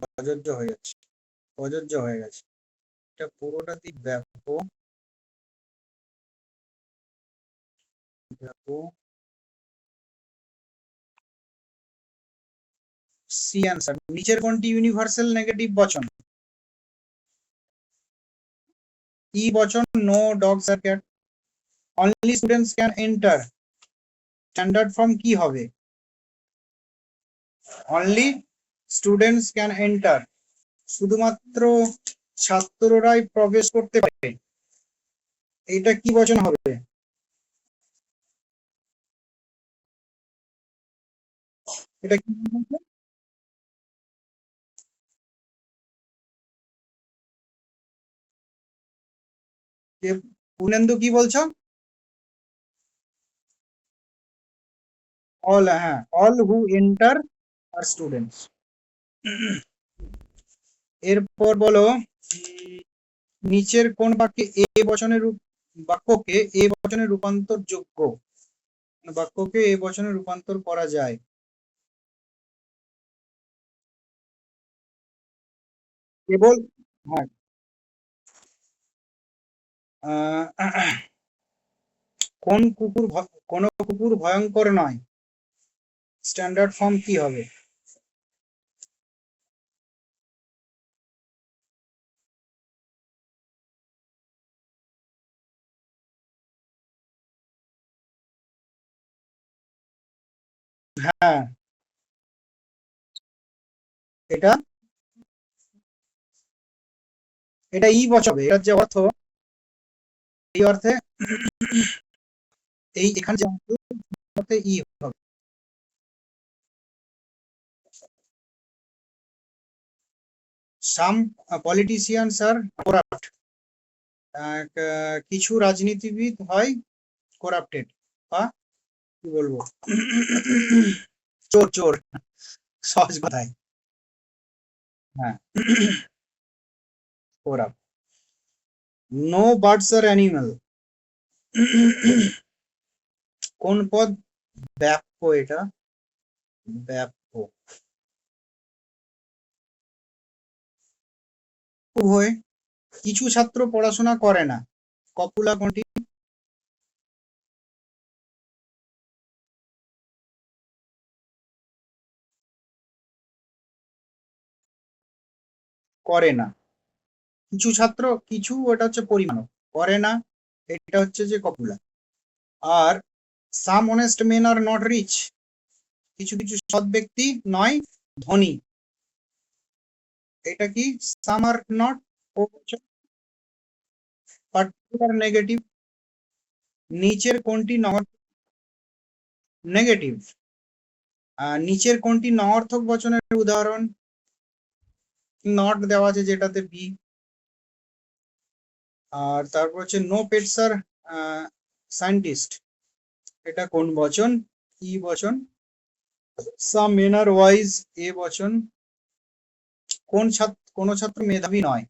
প্রযোজ্য হয়ে যাচ্ছে, প্রযোজ্য হয়ে গেছে, এটা পুরোটাতেই ব্যাপক, ব্যাপক। C answer. নিচের কোনটি ইউনিভার্সাল নেগেটিভ বচন? ই বচন no dogs are cat. Only students can enter, standard form কি হবে? অনলি স্টুডেন্টস ক্যান এন্টার, শুধুমাত্র ছাত্ররাই প্রবেশ করতে পারে, এটা কি বচন হবে? এটা কি বলছে? পূর্ণেন্দু কি বলছো? অল, হ্যাঁ, all who enter are students. এরপর বলো, নিচের কোন বাক্যে এ বচনের বাক্যকে এ বচনের রূপান্তর যোগ্য, বাক্যকে এ বচনে রূপান্তর করা যায়? কেবল, হ্যাঁ, কোন কুকুর কোন কুকুর ভয়ঙ্কর নয়, স্ট্যান্ডার্ড ফর্ম কি হবে? হ্যাঁ, এটা এটা ই বচন হবে, এটার যে অর্থ, এই অর্থে, এই এখানে যে অর্থে ই হবে। সাম পলিটিশিয়ানস আর করাপ্ট, কিছু রাজনীতিবিদ হয় করাপ্টেড, বা কি বলবো, চোর চোর, সহজ কথায়, হ্যাঁ, corrupt. No birds are animal, কোন পদ ব্যাপ্য, এটা ব্যাপ্য, উভয়। কিছু ছাত্র পড়াশোনা করে না, কপুলা কোনটি? করে না। কিছু ছাত্র, কিছু ওটা হচ্ছে পরিমাণ, করে না এটা হচ্ছে যে কপুলা। আর some honest men are not rich, কিছু কিছু সৎ ব্যক্তি নয় ধনী, এটা কি some are not? Particular negative. নিচের কোনটি নেগেটিভ, নিচের কোনটি নঅর্থক বচনের উদাহরণ? নট দেওয়া আছে যেটাতে বি। আর তারপর হচ্ছে নো পেটস আর সায়েন্টিস্ট, এটা কোন বচন? ই বচন। সাম মেন আর ওয়াইজ, এ বচন। কোন ছাত্র মেধাবী নয়?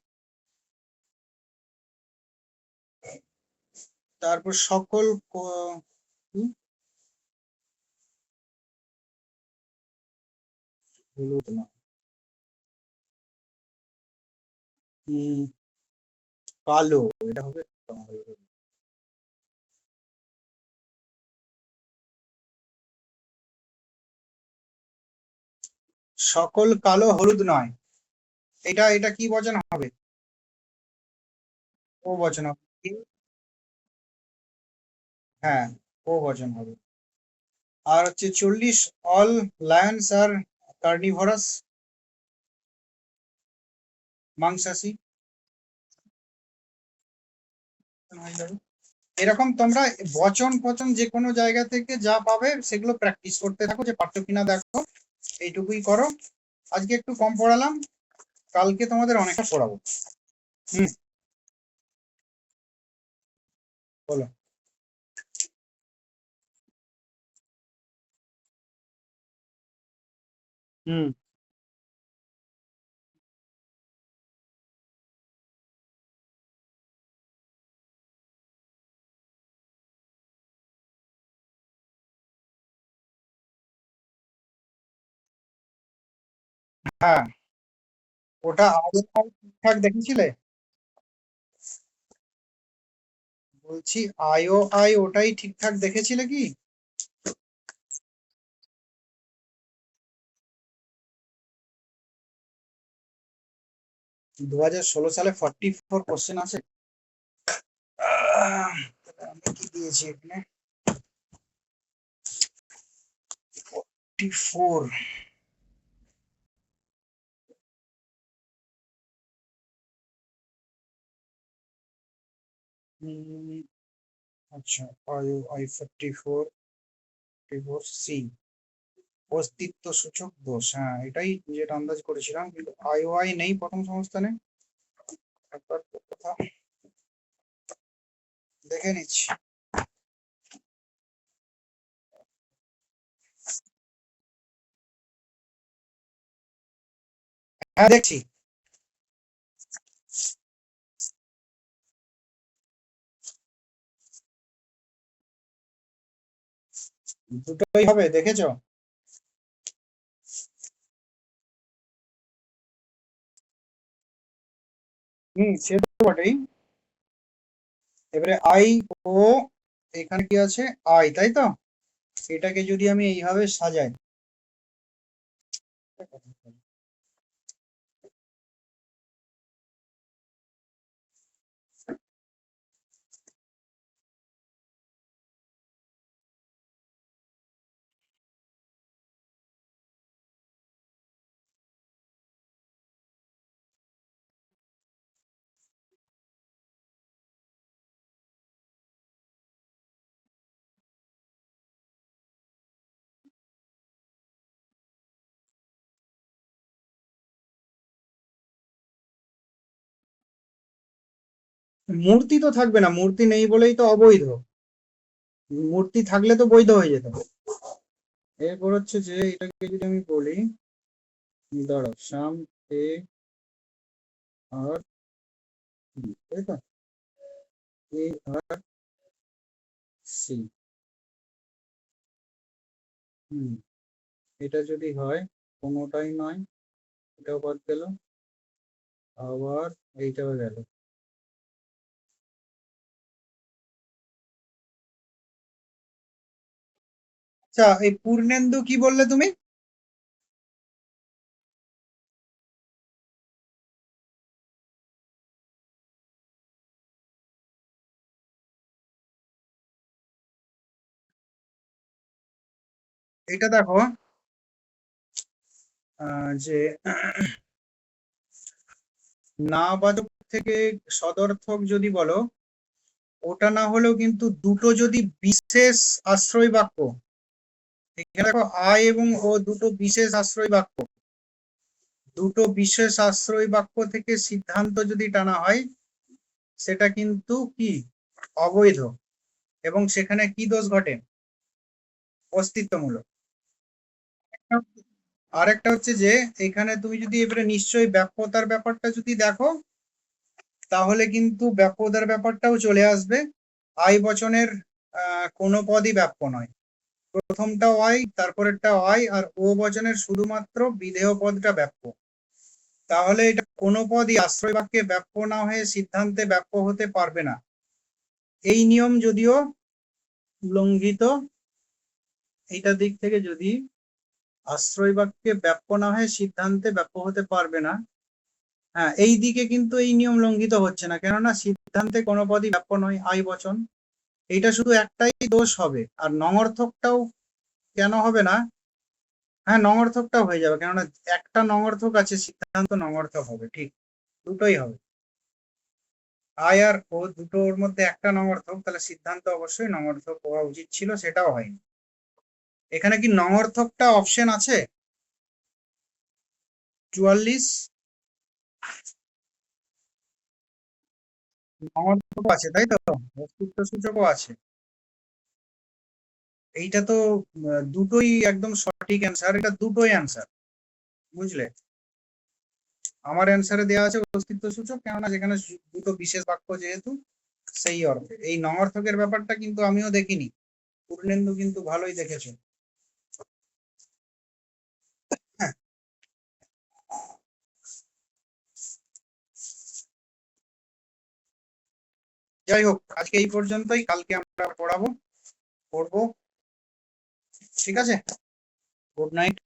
তারপর সকল কি? হলুদ না, কালো, এটা হবে। সকল কালো হলুদ নয়, এটা এটা কি বচন হবে? ও বচন হবে। হ্যাঁ, ও বচন হবে। আর হচ্ছে 40 অল লায়ন্স আর কার্নিভরাস, মাংসাশী। এরকম তোমরা বচন পচন যে কোনো জায়গা থেকে যা পাবে সেগুলো প্র্যাকটিস করতে থাকো, যে পারছো কিনা দেখো, এইটুকুই করো। আজকে একটু কম পড়ালাম, কালকে তোমাদের অনেকটা পড়াবো। হুম, বলো। হুম, হ্যাঁ, ওটা আগে ঠিকঠাক দেখেছিলে? বলছি আই ওটাই ঠিকঠাক দেখেছিলে কি? 2016 সালে 44 কোশ্চেন আছে। আমি কি দিয়েছি এখানে? 44। আচ্ছা, I 44 অস্তিত্ব সূচক দোষ, হ্যাঁ এটাই যেটা আন্দাজ করেছিলাম, কিন্তু আই নেই প্রথম সংস্থানে। একবার কথা দেখে নিচ্ছি। হ্যাঁ, দেখছি। দুটোই হবে, দেখেছো? সে তো বটেই। এবারে আই ও, এখানে কি আছে? আই, তাই তো? এটাকে যদি আমি এইভাবে সাজাই, মূর্তি তো থাকবে না, মূর্তি নেই বলেই তো অবৈধ। মূর্তি থাকলে তো বৈধ হয়ে যেত। এরপর হচ্ছে যে এটাকে যদি আমি বলি, দাঁড়াও, সাম এ আর বি, তাই তো? এ আর সি। হুম, এটা যদি হয়, কোনোটাই নয়, এটাও বাদ গেল, আবার এইটাও গেল। আচ্ছা, এই পূর্ণেন্দু কি বললে তুমি? এটা দেখো, যে না বাদক থেকে সদর্থক যদি বলো, ওটা না হলেও কিন্তু দুটো যদি বিশেষ আশ্রয় বাক্য, এখানে দেখো আই এবং ও দুটো বিশেষ আশ্রয় বাক্য, দুটো বিশেষ আশ্রয় বাক্য থেকে সিদ্ধান্ত যদি টানা হয়, সেটা কিন্তু কি অবৈধ, এবং সেখানে কি দোষ ঘটে? অস্তিত্বমূলক। আরেকটা হচ্ছে যে এখানে তুমি যদি এবারে নিশ্চয়ই ব্যাপ্যতার ব্যাপারটা যদি দেখো, তাহলে কিন্তু ব্যাপ্যতার ব্যাপারটাও চলে আসবে। আই বচনের কোনো পদই ব্যাপ্য নয়। প্রথমটা ওয়াই, তারপরেরটা ওয়াই, আর ও বচনের শুধুমাত্র বিধেয় পদটা ব্যাপ্য। তাহলে এটা কোনো পদই আশ্রয় বাক্যে ব্যাপ্য না হয়ে সিদ্ধান্তে ব্যাপ্য হতে পারবে না। এই নিয়ম যদিও লঙ্ঘিত, এইটার দিক থেকে যদি আশ্রয় বাক্যে ব্যাপ্য না হয়ে সিদ্ধান্তে ব্যাপ্য হতে পারবে না, হ্যাঁ এই দিকে কিন্তু এই নিয়ম লঙ্ঘিত হচ্ছে না, কেননা সিদ্ধান্তে কোনো পদই ব্যাপ্য নয় আই বচন। এইটা শুধু একটাই দোষ হবে, আর নঙর্থকটাও কেন হবে না? হ্যাঁ, নঙর্থকটা হয়ে যাবে, কেননা একটা নঙর্থক আছে, সিদ্ধান্ত নঙর্থক হবে, ঠিক, দুটোই হবে। আয় আর ও দুটোর মধ্যে একটা নঙর্থক, তাহলে সিদ্ধান্ত অবশ্যই নঙর্থক হওয়া উচিত ছিল, সেটাও হয়নি। এখানে কি নঙর্থকটা অপশন আছে? 44 নঙর্থক আছে, তাই তো? অস্তিত্ব সূচকও আছে। এইটা তো দুটোই একদম সঠিক অ্যান্সার, এটা দুটোই অ্যান্সার, বুঝলে? আমার অ্যান্সারে দেওয়া আছে অস্তিত্ব সূচক, কেননা যেখানে দুটো বিশেষ বাক্য যেহেতু, সেই অর্থে। এই নঙর্থকের ব্যাপারটা কিন্তু আমিও দেখিনি, পূর্ণেন্দু কিন্তু ভালোই দেখেছে। হ্যাঁ, যাই হোক, আজকে এই পর্যন্তই, কালকে আমরা পড়বো। ঠিক আছে, good night.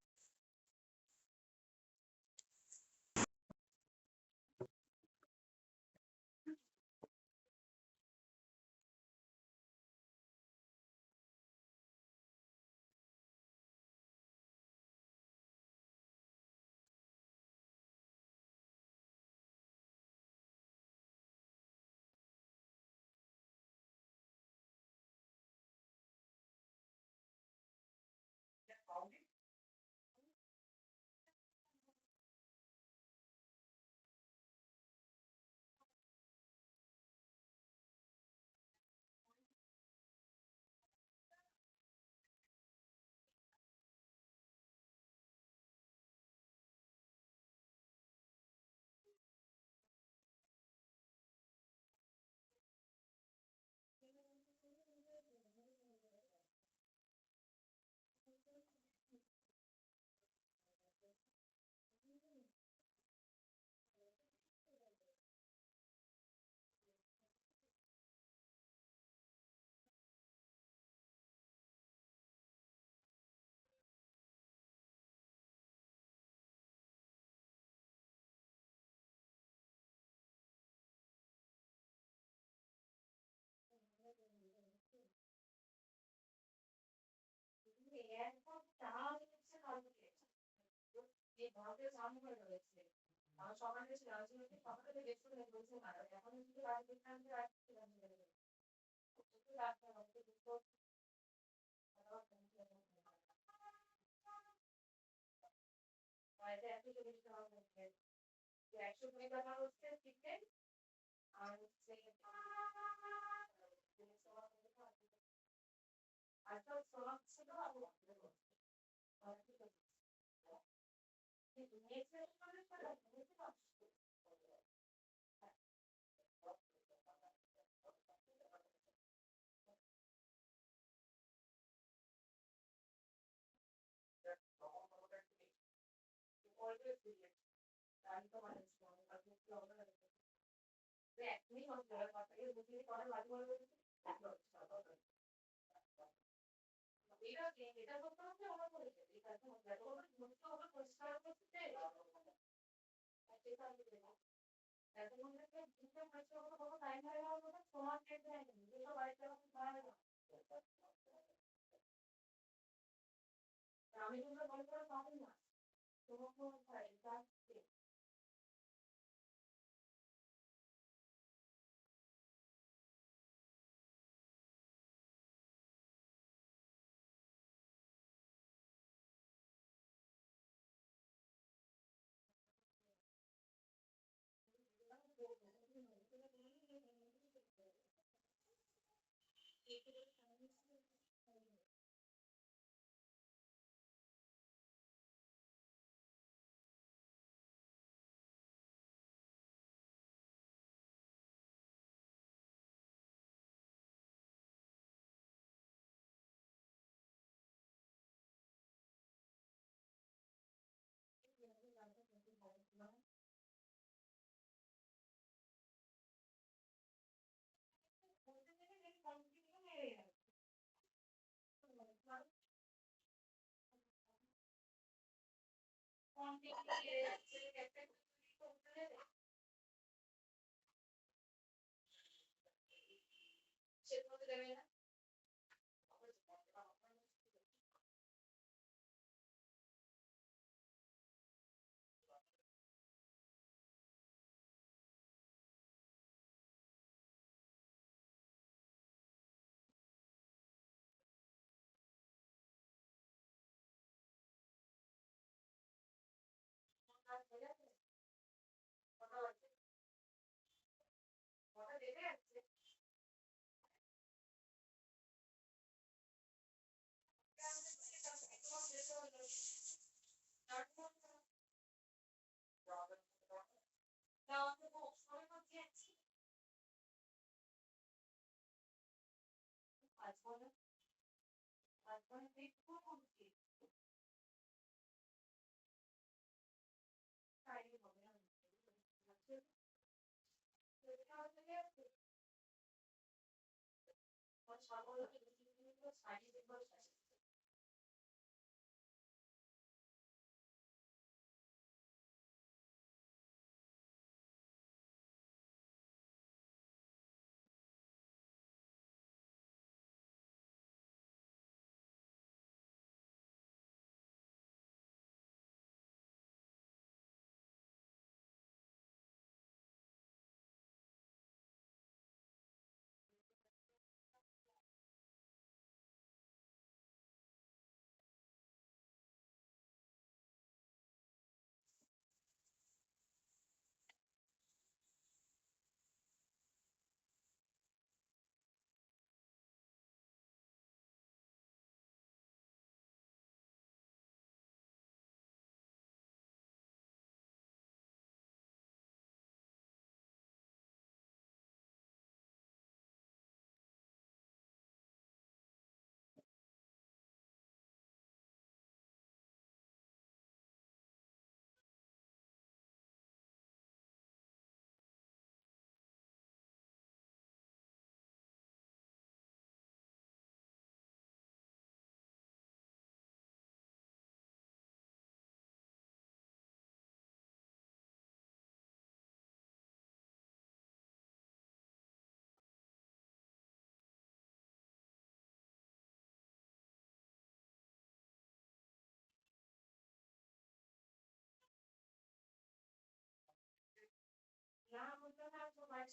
Ja, moet dan nou voor mij